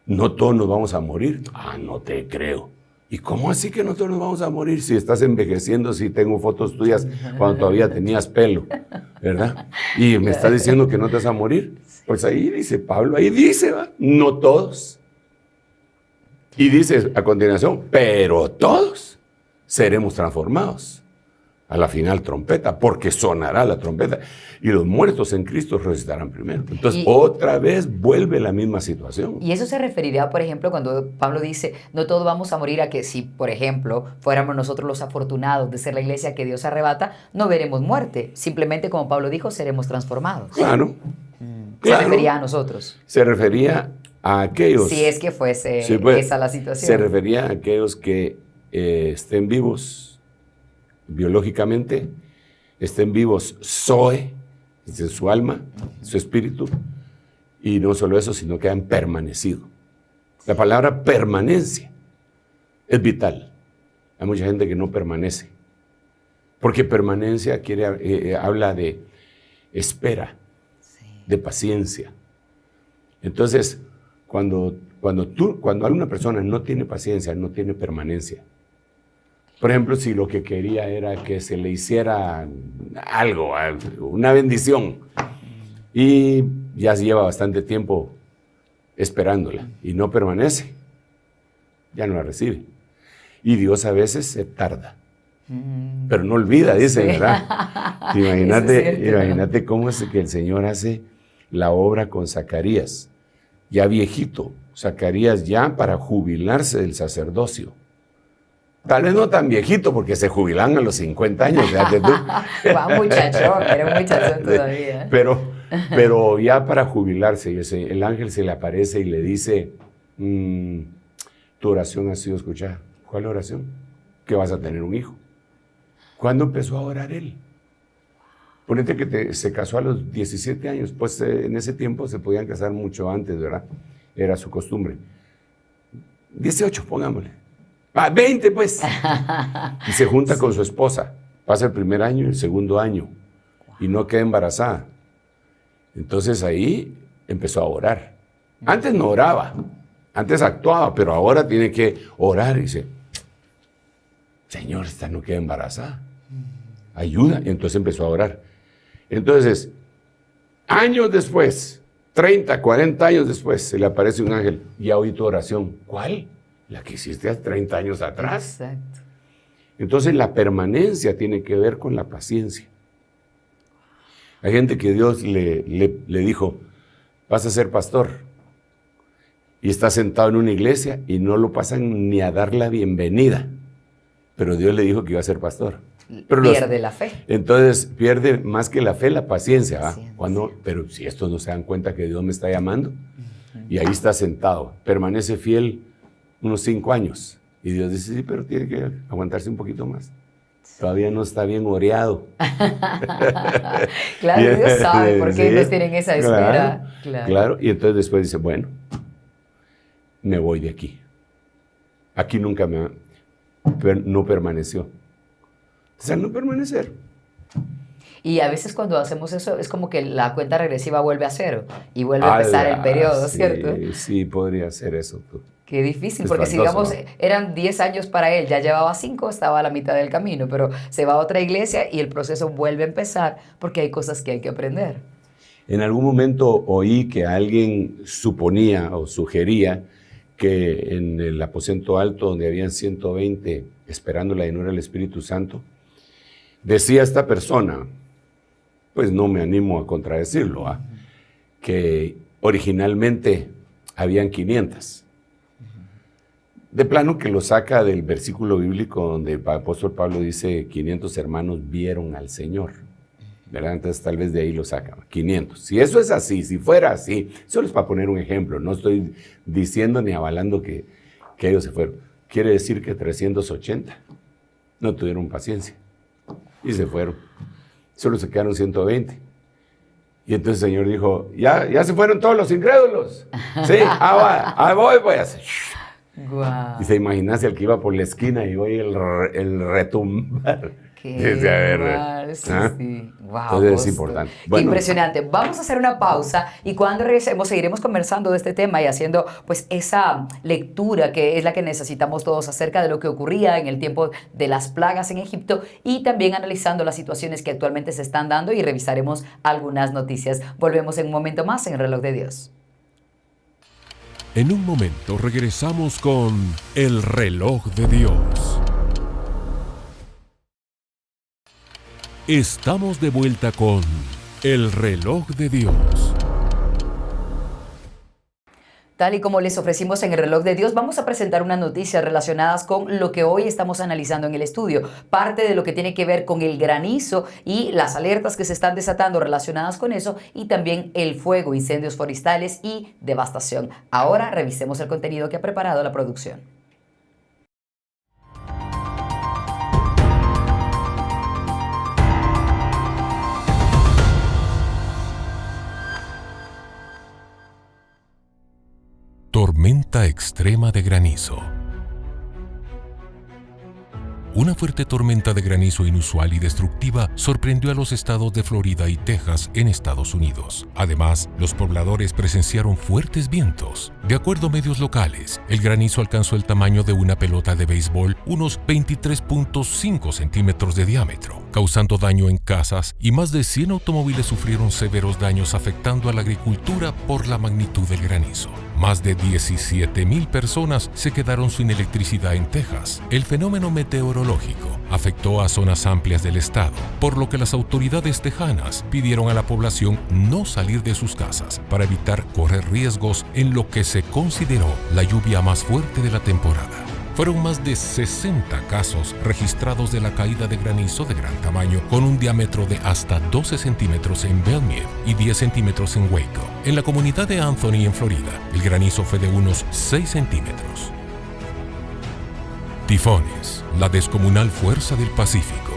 No todos nos vamos a morir. No te creo. ¿Y cómo así que no todos nos vamos a morir? Si estás envejeciendo, si tengo fotos tuyas cuando todavía tenías pelo, ¿verdad? Y me estás diciendo que no te vas a morir. Pues ahí dice Pablo, ahí dice, no todos. Y dice a continuación, pero todos seremos transformados a la final trompeta, porque sonará la trompeta y los muertos en Cristo resucitarán primero. Entonces, otra vez vuelve la misma situación. Y eso se referiría, por ejemplo, cuando Pablo dice, no todos vamos a morir, a que si, por ejemplo, fuéramos nosotros los afortunados de ser la iglesia que Dios arrebata, no veremos muerte. Simplemente, como Pablo dijo, seremos transformados. Claro. Se refería a nosotros. Se refería a aquellos... Si es que fuese esa la situación. Se refería a aquellos que estén vivos biológicamente, estén vivos Zoe, en su alma, su espíritu, y no solo eso, sino que han permanecido. La palabra permanencia es vital. Hay mucha gente que no permanece, porque permanencia habla de espera, de paciencia. Entonces, cuando alguna persona no tiene paciencia, no tiene permanencia. Por ejemplo, si lo que quería era que se le hiciera algo, una bendición, y ya se lleva bastante tiempo esperándola y no permanece, ya no la recibe. Y Dios a veces se tarda, pero no olvida, dice, ¿verdad? Imagínate cómo es que el Señor hace la obra con Zacarías, ya viejito, Zacarías ya para jubilarse del sacerdocio. Tal vez no tan viejito, porque se jubilan a los 50 años. Fíjate tú. Era un muchachón todavía. Pero ya para jubilarse, el ángel se le aparece y le dice, tu oración ha sido escuchada. ¿Cuál oración? Que vas a tener un hijo. ¿Cuándo empezó a orar él? Ponete que se casó a los 17 años, pues en ese tiempo se podían casar mucho antes, ¿verdad? Era su costumbre. 18, pongámosle. 20 pues. Y se junta con su esposa. Pasa el primer año y el segundo año. Y no queda embarazada. Entonces ahí empezó a orar. Antes no oraba. Antes actuaba, pero ahora tiene que orar. Y dice, Señor, esta no queda embarazada. Ayuda. Y entonces empezó a orar. Entonces, años después, 30, 40 años después, se le aparece un ángel. Ya oí tu oración. ¿Cuál? La que hiciste hace 30 años atrás. Exacto. Entonces la permanencia tiene que ver con la paciencia. Hay gente que Dios le dijo, vas a ser pastor, y está sentado en una iglesia y no lo pasan ni a dar la bienvenida. pero Dios le dijo que iba a ser pastor. Pierde la fe. Entonces pierde más que la fe, la paciencia. ¿Va? Paciencia. Pero si estos no se dan cuenta que Dios me está llamando, y ahí está sentado, permanece fiel unos 5 años. Y Dios dice, sí, pero tiene que aguantarse un poquito más. Todavía no está bien oreado. Claro, Dios sabe por qué Sí, nos tienen esa espera. Claro, y entonces después dice, bueno, me voy de aquí. Aquí nunca no permaneció. O sea, no permanecer. Y a veces cuando hacemos eso es como que la cuenta regresiva vuelve a cero y vuelve a empezar el periodo, sí, ¿cierto? Sí, podría ser eso. Qué difícil, Es porque si espantoso, digamos ¿no? eran 10 años para él, ya llevaba 5, estaba a la mitad del camino, pero se va a otra iglesia y el proceso vuelve a empezar porque hay cosas que hay que aprender. En algún momento oí que alguien suponía o sugería que en el aposento alto, donde habían 120 esperando la llenura del Espíritu Santo, decía esta persona, pues no me animo a contradecirlo, que originalmente habían 500. De plano que lo saca del versículo bíblico donde el apóstol Pablo dice 500 hermanos vieron al Señor, ¿verdad? Entonces tal vez de ahí lo saca, 500. Si eso es así, si fuera así, solo es para poner un ejemplo, no estoy diciendo ni avalando que ellos se fueron. Quiere decir que 380 no tuvieron paciencia y se fueron. Solo se quedaron 120. Y entonces el Señor dijo, ya se fueron todos los incrédulos. Sí, voy a hacer. Guau. Y se imaginase al que iba por la esquina y oye el retumbar. Sí. Wow, Entonces es importante. Bueno, impresionante. Vamos a hacer una pausa y cuando regresemos seguiremos conversando de este tema y haciendo pues esa lectura que es la que necesitamos todos acerca de lo que ocurría en el tiempo de las plagas en Egipto y también analizando las situaciones que actualmente se están dando y revisaremos algunas noticias. Volvemos en un momento más en el Reloj de Dios. En un momento regresamos con El Reloj de Dios. Estamos de vuelta con El Reloj de Dios. Tal y como les ofrecimos en el Reloj de Dios, vamos a presentar unas noticias relacionadas con lo que hoy estamos analizando en el estudio. Parte de lo que tiene que ver con el granizo y las alertas que se están desatando relacionadas con eso y también el fuego, incendios forestales y devastación. Ahora revisemos el contenido que ha preparado la producción. Tormenta extrema de granizo. Una fuerte tormenta de granizo inusual y destructiva sorprendió a los estados de Florida y Texas en Estados Unidos. Además, los pobladores presenciaron fuertes vientos. De acuerdo a medios locales, el granizo alcanzó el tamaño de una pelota de béisbol, unos 23.5 centímetros de diámetro, causando daño en casas y más de 100 automóviles sufrieron severos daños afectando a la agricultura por la magnitud del granizo. Más de 17,000 personas se quedaron sin electricidad en Texas. El fenómeno meteorológico afectó a zonas amplias del estado, por lo que las autoridades tejanas pidieron a la población no salir de sus casas para evitar correr riesgos en lo que se consideró la lluvia más fuerte de la temporada. Fueron más de 60 casos registrados de la caída de granizo de gran tamaño con un diámetro de hasta 12 centímetros en Belmead y 10 centímetros en Waco. En la comunidad de Anthony, en Florida, el granizo fue de unos 6 centímetros. Tifones, la descomunal fuerza del Pacífico.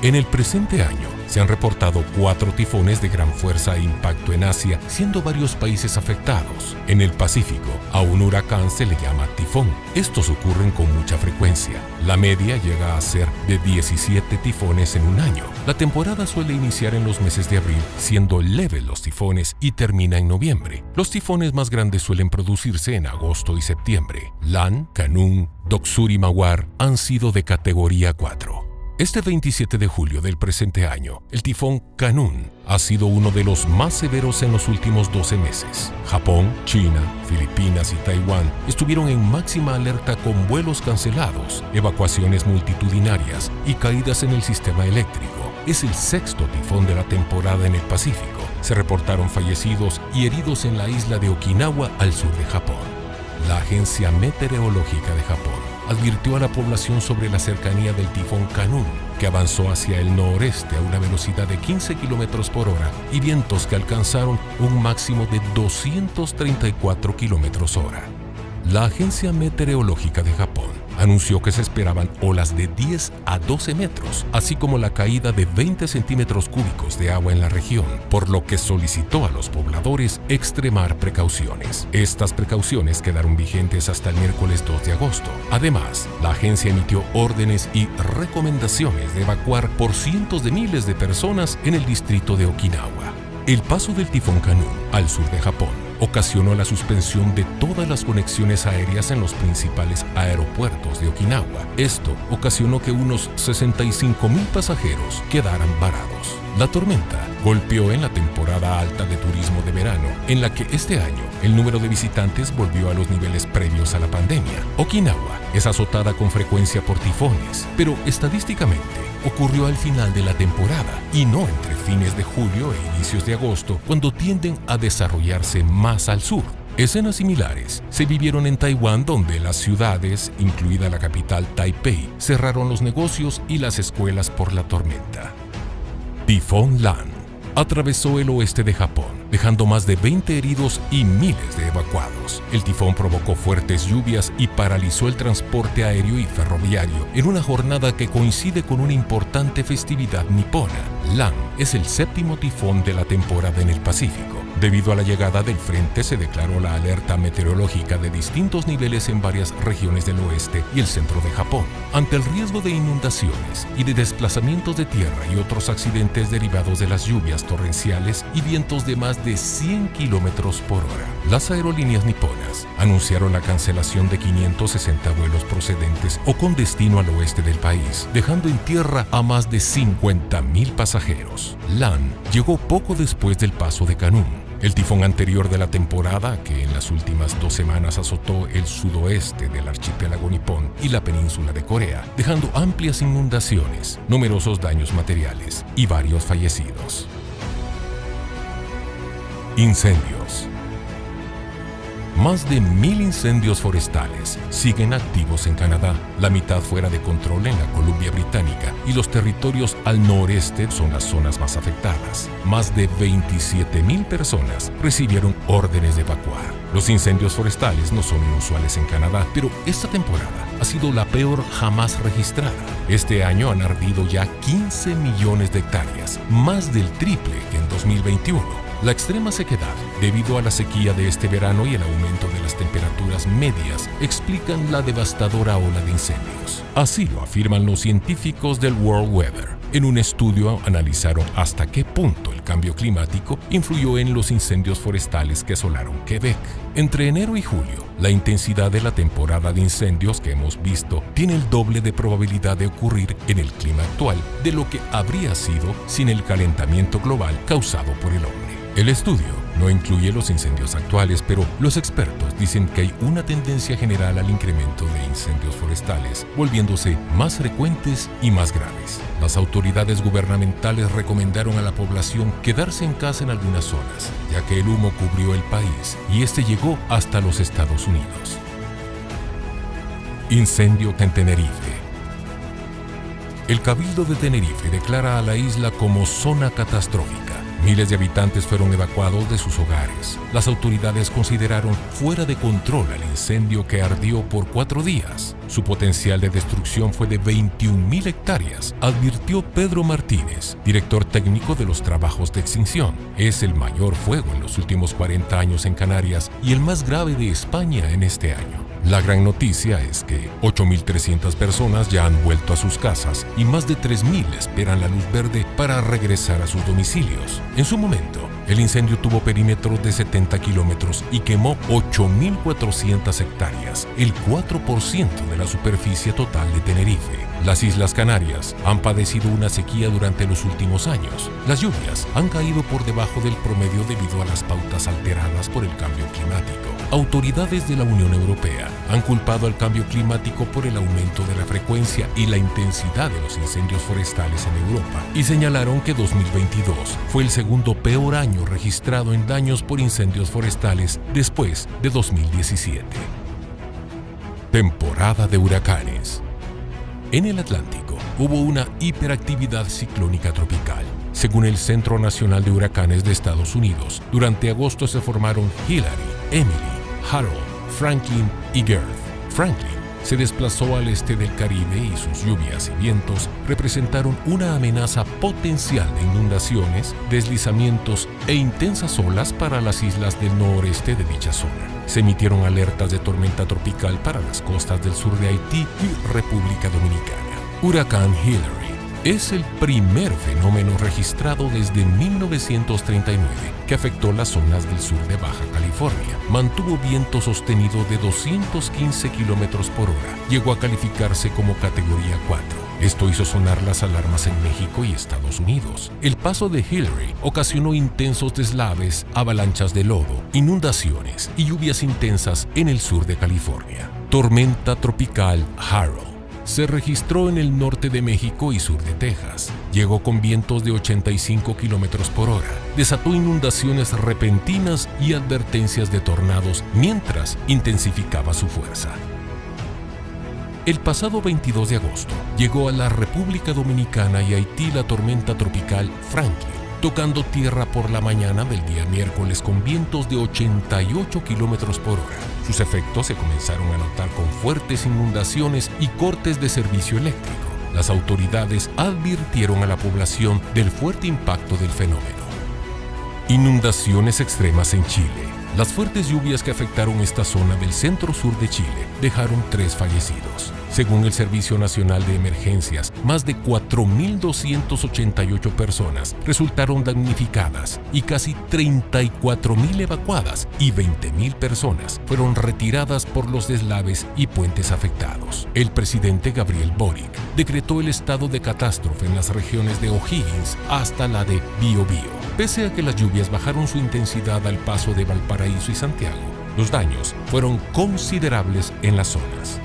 En el presente año, se han reportado 4 tifones de gran fuerza e impacto en Asia, siendo varios países afectados. En el Pacífico, a un huracán se le llama tifón. Estos ocurren con mucha frecuencia. La media llega a ser de 17 tifones en un año. La temporada suele iniciar en los meses de abril, siendo leves los tifones y termina en noviembre. Los tifones más grandes suelen producirse en agosto y septiembre. Lan, Kanun, Doksuri Mawar han sido de categoría 4. Este 27 de julio del presente año, el tifón Kanun ha sido uno de los más severos en los últimos 12 meses. Japón, China, Filipinas y Taiwán estuvieron en máxima alerta con vuelos cancelados, evacuaciones multitudinarias y caídas en el sistema eléctrico. Es el 6º tifón de la temporada en el Pacífico. Se reportaron fallecidos y heridos en la isla de Okinawa al sur de Japón. la Agencia Meteorológica de Japón advirtió a la población sobre la cercanía del tifón Kanun, que avanzó hacia el noreste a una velocidad de 15 km por hora y vientos que alcanzaron un máximo de 234 km hora. La Agencia Meteorológica de Japón anunció que se esperaban olas de 10 a 12 metros, así como la caída de 20 centímetros cúbicos de agua en la región, por lo que solicitó a los pobladores extremar precauciones. Estas precauciones quedaron vigentes hasta el miércoles 2 de agosto. Además, la agencia emitió órdenes y recomendaciones de evacuar por cientos de miles de personas en el distrito de Okinawa. El paso del tifón Kanun al sur de Japón ocasionó la suspensión de todas las conexiones aéreas en los principales aeropuertos de Okinawa. Esto ocasionó que unos 65,000 pasajeros quedaran varados. La tormenta golpeó en la temporada alta de turismo de verano, en la que este año el número de visitantes volvió a los niveles previos a la pandemia. Okinawa es azotada con frecuencia por tifones, pero estadísticamente ocurrió al final de la temporada y no entre fines de julio e inicios de agosto, cuando tienden a desarrollarse más al sur. Escenas similares se vivieron en Taiwán, donde las ciudades, incluida la capital Taipei, cerraron los negocios y las escuelas por la tormenta. Tifón Lan atravesó el oeste de Japón, dejando más de 20 heridos y miles de evacuados. El tifón provocó fuertes lluvias y paralizó el transporte aéreo y ferroviario en una jornada que coincide con una importante festividad nipona. Lan es el séptimo tifón de la temporada en el Pacífico. Debido a la llegada del frente, se declaró la alerta meteorológica de distintos niveles en varias regiones del oeste y el centro de Japón, ante el riesgo de inundaciones y de desplazamientos de tierra y otros accidentes derivados de las lluvias torrenciales y vientos de más de 100 kilómetros por hora. Las aerolíneas niponas anunciaron la cancelación de 560 vuelos procedentes o con destino al oeste del país, dejando en tierra a más de 50,000 pasajeros. Lan llegó poco después del paso de Kanun, el tifón anterior de la temporada, que en las últimas 2 semanas azotó el sudoeste del archipiélago nipón y la península de Corea, dejando amplias inundaciones, numerosos daños materiales y varios fallecidos. Incendios. Más de 1,000 incendios forestales siguen activos en Canadá, la mitad fuera de control en la Columbia Británica, y los territorios al noreste son las zonas más afectadas. Más de 27,000 personas recibieron órdenes de evacuar. Los incendios forestales no son inusuales en Canadá, pero esta temporada ha sido la peor jamás registrada. Este año han ardido ya 15 millones de hectáreas, más del triple que en 2021. La extrema sequedad, debido a la sequía de este verano y el aumento de las temperaturas medias, explican la devastadora ola de incendios. Así lo afirman los científicos del World Weather. En un estudio analizaron hasta qué punto el cambio climático influyó en los incendios forestales que asolaron Quebec. Entre enero y julio, la intensidad de la temporada de incendios que hemos visto tiene el doble de probabilidad de ocurrir en el clima actual de lo que habría sido sin el calentamiento global causado por el hombre. El estudio no incluye los incendios actuales, pero los expertos dicen que hay una tendencia general al incremento de incendios forestales, volviéndose más frecuentes y más graves. Las autoridades gubernamentales recomendaron a la población quedarse en casa en algunas zonas, ya que el humo cubrió el país y este llegó hasta los Estados Unidos. Incendio en Tenerife. El Cabildo de Tenerife declara a la isla como zona catastrófica. Miles de habitantes fueron evacuados de sus hogares. Las autoridades consideraron fuera de control el incendio que ardió por 4 días. Su potencial de destrucción fue de 21,000 hectáreas, advirtió Pedro Martínez, director técnico de los trabajos de extinción. Es el mayor fuego en los últimos 40 años en Canarias y el más grave de España en este año. La gran noticia es que 8,300 personas ya han vuelto a sus casas y más de 3,000 esperan la luz verde para regresar a sus domicilios. En su momento, el incendio tuvo perímetros de 70 kilómetros y quemó 8,400 hectáreas, el 4% de la superficie total de Tenerife. Las Islas Canarias han padecido una sequía durante los últimos años. Las lluvias han caído por debajo del promedio debido a las pautas alteradas por el cambio climático. Autoridades de la Unión Europea han culpado al cambio climático por el aumento de la frecuencia y la intensidad de los incendios forestales en Europa y señalaron que 2022 fue el segundo peor año registrado en daños por incendios forestales después de 2017. Temporada de huracanes. En el Atlántico hubo una hiperactividad ciclónica tropical. Según el Centro Nacional de Huracanes de Estados Unidos, durante agosto se formaron Hillary, Emily, Harold, Franklin y Girth. Franklin se desplazó al este del Caribe y sus lluvias y vientos representaron una amenaza potencial de inundaciones, deslizamientos e intensas olas para las islas del noreste de dicha zona. Se emitieron alertas de tormenta tropical para las costas del sur de Haití y República Dominicana. Huracán Hillary es el primer fenómeno registrado desde 1939 que afectó las zonas del sur de Baja California. Mantuvo viento sostenido de 215 kilómetros por hora. Llegó a calificarse como categoría 4. Esto hizo sonar las alarmas en México y Estados Unidos. El paso de Hillary ocasionó intensos deslaves, avalanchas de lodo, inundaciones y lluvias intensas en el sur de California. Tormenta tropical Harold se registró en el norte de México y sur de Texas. Llegó con vientos de 85 kilómetros por hora. Desató inundaciones repentinas y advertencias de tornados mientras intensificaba su fuerza. El pasado 22 de agosto llegó a la República Dominicana y Haití la tormenta tropical Franklin, tocando tierra por la mañana del día miércoles con vientos de 88 kilómetros por hora. Sus efectos se comenzaron a notar con fuertes inundaciones y cortes de servicio eléctrico. Las autoridades advirtieron a la población del fuerte impacto del fenómeno. Inundaciones extremas en Chile. Las fuertes lluvias que afectaron esta zona del centro-sur de Chile dejaron 3 fallecidos. Según el Servicio Nacional de Emergencias, más de 4.288 personas resultaron damnificadas y casi 34.000 evacuadas y 20.000 personas fueron retiradas por los deslaves y puentes afectados. El presidente Gabriel Boric decretó el estado de catástrofe en las regiones de O'Higgins hasta la de Biobío. Pese a que las lluvias bajaron su intensidad al paso de Valparaíso y Santiago, los daños fueron considerables en las zonas.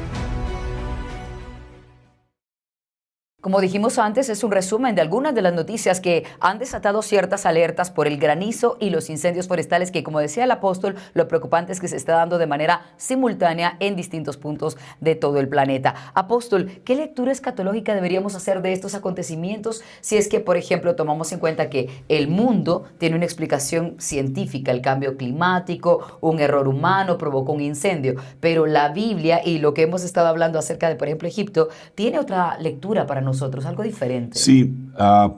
Como dijimos antes, es un resumen de algunas de las noticias que han desatado ciertas alertas por el granizo y los incendios forestales que, como decía el apóstol, lo preocupante es que se está dando de manera simultánea en distintos puntos de todo el planeta. Apóstol, ¿qué lectura escatológica deberíamos hacer de estos acontecimientos si es que, por ejemplo, tomamos en cuenta que el mundo tiene una explicación científica, el cambio climático, un error humano provocó un incendio, pero la Biblia y lo que hemos estado hablando acerca de, por ejemplo, Egipto, tiene otra lectura para nosotros, algo diferente? Sí,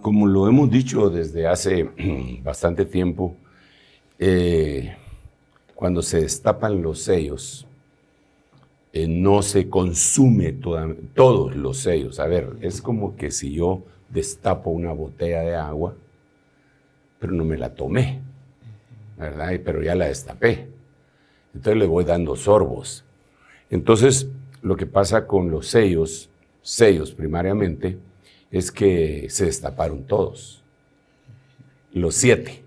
como lo hemos dicho desde hace bastante tiempo, cuando se destapan los sellos, no se consume todos los sellos. A ver, es como que si yo destapo una botella de agua, pero no me la tomé, ¿verdad? Pero ya la destapé. Entonces le voy dando sorbos. Entonces, lo que pasa con los sellos primariamente, es que se destaparon todos, los 7,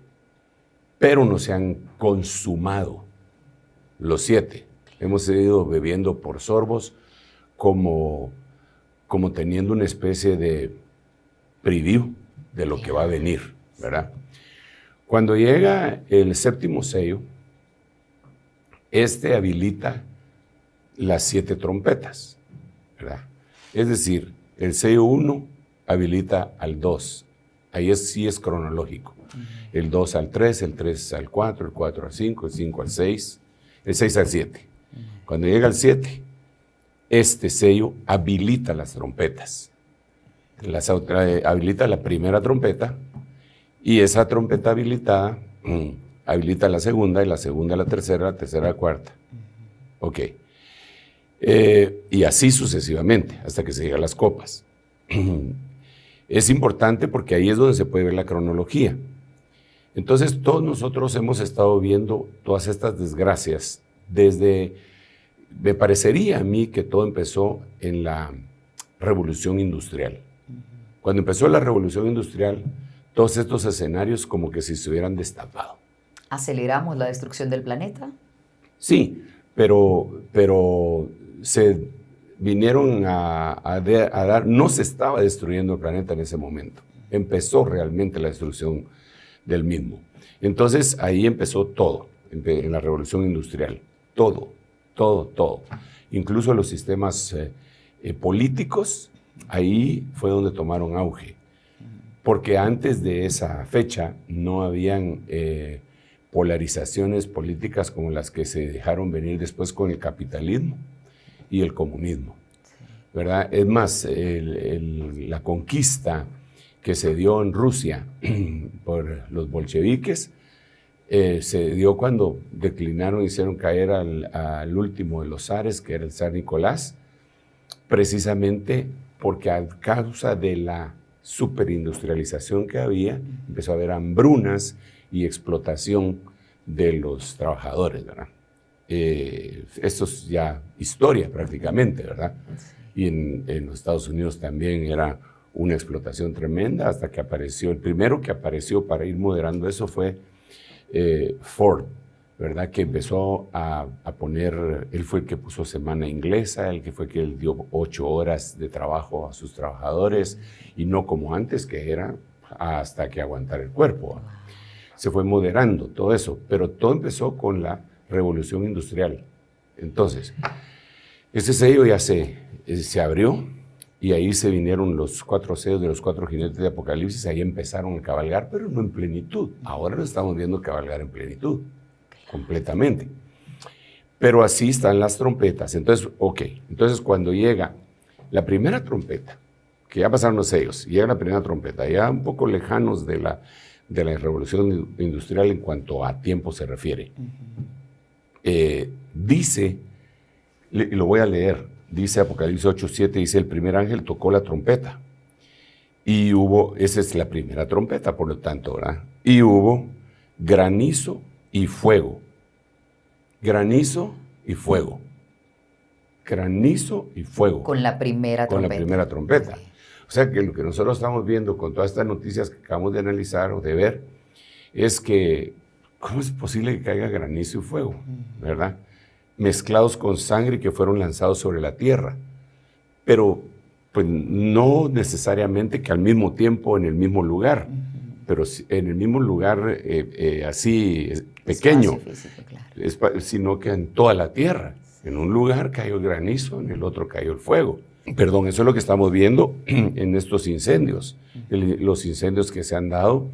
pero no se han consumado los 7. Hemos ido bebiendo por sorbos como teniendo una especie de preview de lo que va a venir, ¿verdad? Cuando llega el 7º sello, habilita las 7 trompetas, ¿verdad? Es decir, el sello 1 habilita al 2. Ahí sí es cronológico. El 2 al 3, el 3 al 4, el 4 al 5, el 5 al 6, el 6 al 7. Cuando llega al 7, este sello habilita las trompetas. Habilita la primera trompeta y esa trompeta habilitada habilita la segunda y la segunda la tercera la cuarta. Ok. Y así sucesivamente, hasta que se llega a las copas. Es importante porque ahí es donde se puede ver la cronología. Entonces, todos nosotros hemos estado viendo todas estas desgracias me parecería a mí que todo empezó en la Revolución Industrial. Cuando empezó la Revolución Industrial, todos estos escenarios como que si se hubieran destapado. ¿Aceleramos la destrucción del planeta? Sí, pero se vinieron a dar, no se estaba destruyendo el planeta en ese momento, empezó realmente la destrucción del mismo. Entonces ahí empezó todo, en la Revolución Industrial, todo. incluso los sistemas políticos, ahí fue donde tomaron auge. Porque antes de esa fecha no habían polarizaciones políticas como las que se dejaron venir después con el capitalismo y el comunismo, ¿verdad? Es más, la conquista que se dio en Rusia por los bolcheviques se dio cuando declinaron, hicieron caer al último de los zares, que era el zar Nicolás, precisamente porque a causa de la superindustrialización que había, empezó a haber hambrunas y explotación de los trabajadores, ¿verdad? Esto es ya historia prácticamente, ¿verdad? Y en los Estados Unidos también era una explotación tremenda hasta que apareció, el primero que apareció para ir moderando eso fue Ford, ¿verdad? Que empezó a poner, él fue el que puso semana inglesa, el que fue que él dio 8 horas de trabajo a sus trabajadores y no como antes, que era hasta que aguantar el cuerpo. Se fue moderando todo eso, pero todo empezó con la revolución industrial. Entonces, ese sello ya se abrió y ahí se vinieron los 4 sellos de los 4 jinetes de Apocalipsis, ahí empezaron a cabalgar, pero no en plenitud. Ahora lo estamos viendo cabalgar en plenitud, completamente. Pero así están las trompetas. Entonces, entonces cuando llega la primera trompeta, que ya pasaron los sellos, llega la primera trompeta, ya un poco lejanos de la revolución industrial en cuanto a tiempo se refiere. Dice, lo voy a leer, dice Apocalipsis 8:7, dice, el primer ángel tocó la trompeta. Y esa es la primera trompeta, por lo tanto, ¿verdad? Y hubo granizo y fuego. Granizo y fuego. Granizo y fuego. Con la primera trompeta. Con la primera trompeta. Okay. O sea que lo que nosotros estamos viendo con todas estas noticias que acabamos de analizar o de ver, es que, ¿cómo es posible que caiga granizo y fuego? ¿Verdad? Mezclados con sangre que fueron lanzados sobre la tierra. Pero, pues, no necesariamente que al mismo tiempo en el mismo lugar, pero en el mismo lugar así pequeño, físico, claro. Sino que en toda la tierra. En un lugar cayó el granizo, en el otro cayó el fuego. Perdón, eso es lo que estamos viendo en estos incendios. Los incendios que se han dado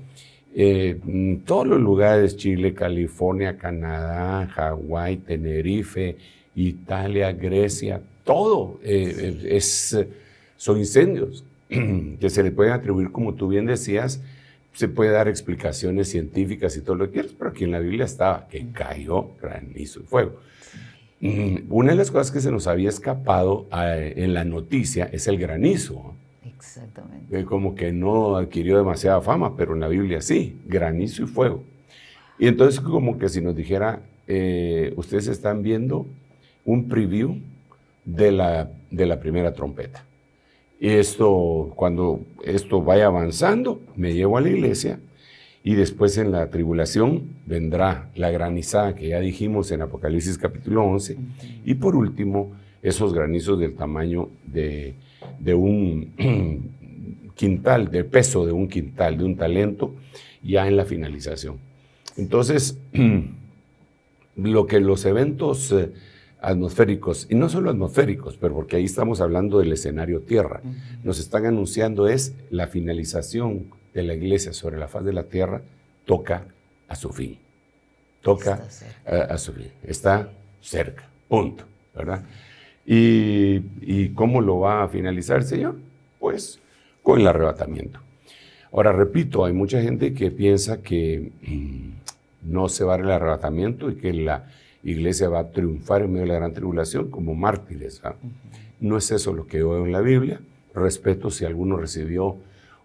en todos los lugares, Chile, California, Canadá, Hawái, Tenerife, Italia, Grecia, todo son incendios que se le pueden atribuir, como tú bien decías, se puede dar explicaciones científicas y todo lo que quieras, pero aquí en la Biblia estaba que cayó granizo y fuego. Una de las cosas que se nos había escapado en la noticia es el granizo. Exactamente. Como que no adquirió demasiada fama, pero en la Biblia sí, granizo y fuego. Y entonces como que si nos dijera, ustedes están viendo un preview de la primera trompeta. Y cuando esto vaya avanzando, me llevo a la iglesia. Y después en la tribulación vendrá la granizada que ya dijimos en Apocalipsis capítulo 11. Y por último, esos granizos del tamaño de un quintal, de peso de un quintal, de un talento, ya en la finalización. Entonces, lo que los eventos atmosféricos, y no solo atmosféricos, pero porque ahí estamos hablando del escenario tierra, nos están anunciando es la finalización de la iglesia sobre la faz de la tierra, toca a su fin. Toca a su fin. Está cerca, punto, ¿verdad? ¿Y cómo lo va a finalizar el Señor? Pues con el arrebatamiento. Ahora, repito, hay mucha gente que piensa que no se va a dar el arrebatamiento y que la iglesia va a triunfar en medio de la gran tribulación como mártires, ¿verdad? No es eso lo que yo veo en la Biblia. Respeto si alguno recibió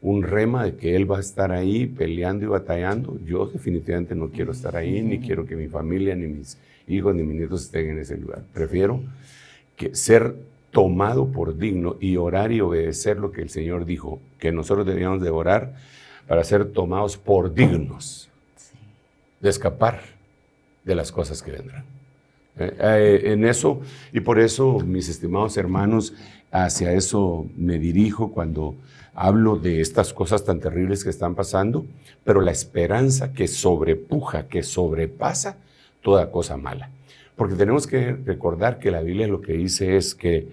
un rema de que él va a estar ahí peleando y batallando. Yo definitivamente no quiero estar ahí, ni quiero que mi familia, ni mis hijos, ni mis nietos estén en ese lugar. Prefiero ser tomado por digno y orar y obedecer lo que el Señor dijo, que nosotros debíamos de orar para ser tomados por dignos de escapar de las cosas que vendrán. En eso, y por eso, mis estimados hermanos, hacia eso me dirijo cuando hablo de estas cosas tan terribles que están pasando, pero la esperanza que sobrepuja, que sobrepasa toda cosa mala. Porque tenemos que recordar que la Biblia lo que dice es que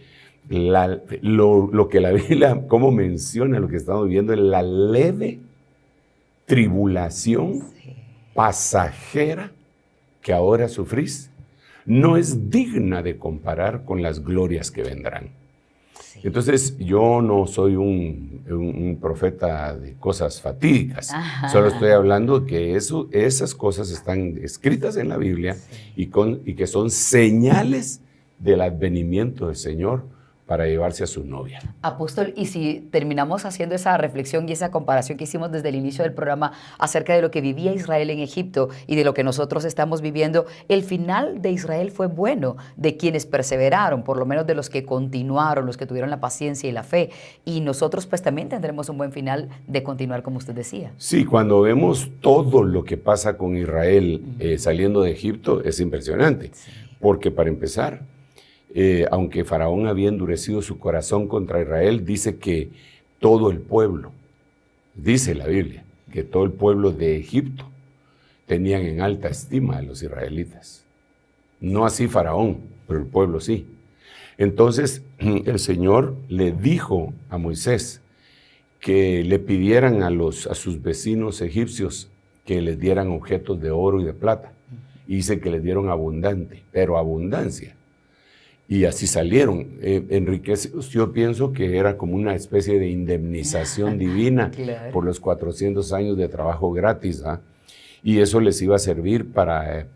lo que la Biblia, como menciona lo que estamos viviendo, es la leve tribulación pasajera que ahora sufrís, no es digna de comparar con las glorias que vendrán. Sí. Entonces, yo no soy un profeta de cosas fatídicas. Ajá. Solo estoy hablando de que esas cosas están escritas en la Biblia, sí, y que son señales del advenimiento del Señor para llevarse a su novia. Apóstol, y si terminamos haciendo esa reflexión y esa comparación que hicimos desde el inicio del programa acerca de lo que vivía Israel en Egipto y de lo que nosotros estamos viviendo, el final de Israel fue bueno, de quienes perseveraron, por lo menos de los que continuaron, los que tuvieron la paciencia y la fe, y nosotros pues también tendremos un buen final de continuar como usted decía. Sí, cuando vemos todo lo que pasa con Israel saliendo de Egipto, es impresionante, sí, porque para empezar, aunque Faraón había endurecido su corazón contra Israel, dice que todo el pueblo, dice la Biblia, que todo el pueblo de Egipto tenían en alta estima a los israelitas. No así Faraón, pero el pueblo sí. Entonces el Señor le dijo a Moisés que le pidieran a sus vecinos egipcios que les dieran objetos de oro y de plata. Y dice que les dieron abundante, pero abundancia. Y así salieron enriquecidos. Yo pienso que era como una especie de indemnización divina, claro, por los 400 años de trabajo gratis, ¿eh? Y eso les iba a servir para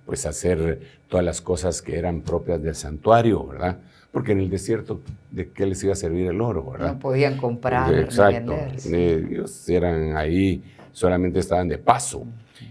pues, hacer todas las cosas que eran propias del santuario, ¿verdad? Porque en el desierto, ¿de qué les iba a servir el oro, verdad? No podían comprar, exacto, ni vender. Ellos eran ahí, solamente estaban de paso.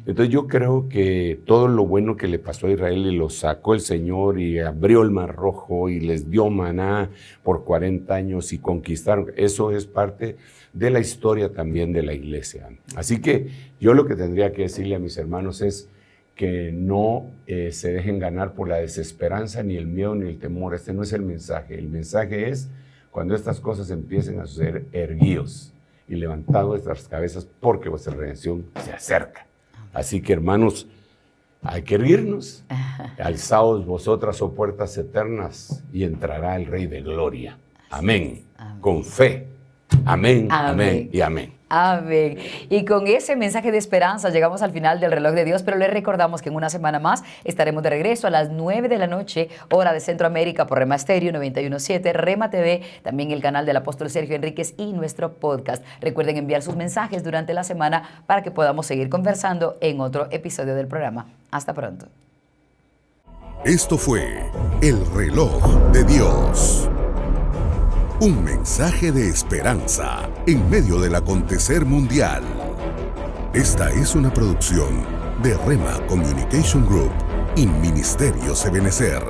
Entonces yo creo que todo lo bueno que le pasó a Israel y lo sacó el Señor y abrió el Mar Rojo y les dio maná por 40 años y conquistaron, eso es parte de la historia también de la iglesia. Así que yo lo que tendría que decirle a mis hermanos es que no se dejen ganar por la desesperanza, ni el miedo, ni el temor. Este no es el mensaje. El mensaje es cuando estas cosas empiecen a suceder, erguíos y levantados vuestras cabezas porque vuestra redención se acerca. Así que, hermanos, hay que erguirnos. Alzaos vosotras, oh puertas eternas, y entrará el Rey de Gloria. Amén. Amén. Con fe. Amén, amén y amén. Amén. Y con ese mensaje de esperanza llegamos al final del Reloj de Dios, pero les recordamos que en una semana más estaremos de regreso a las 9 de la noche, hora de Centroamérica, por Rema Stereo 91.7, Rema TV, también el canal del apóstol Sergio Enríquez y nuestro podcast. Recuerden enviar sus mensajes durante la semana para que podamos seguir conversando en otro episodio del programa. Hasta pronto. Esto fue El Reloj de Dios. Un mensaje de esperanza en medio del acontecer mundial. Esta es una producción de Rema Communication Group y Ministerio Ebenezer.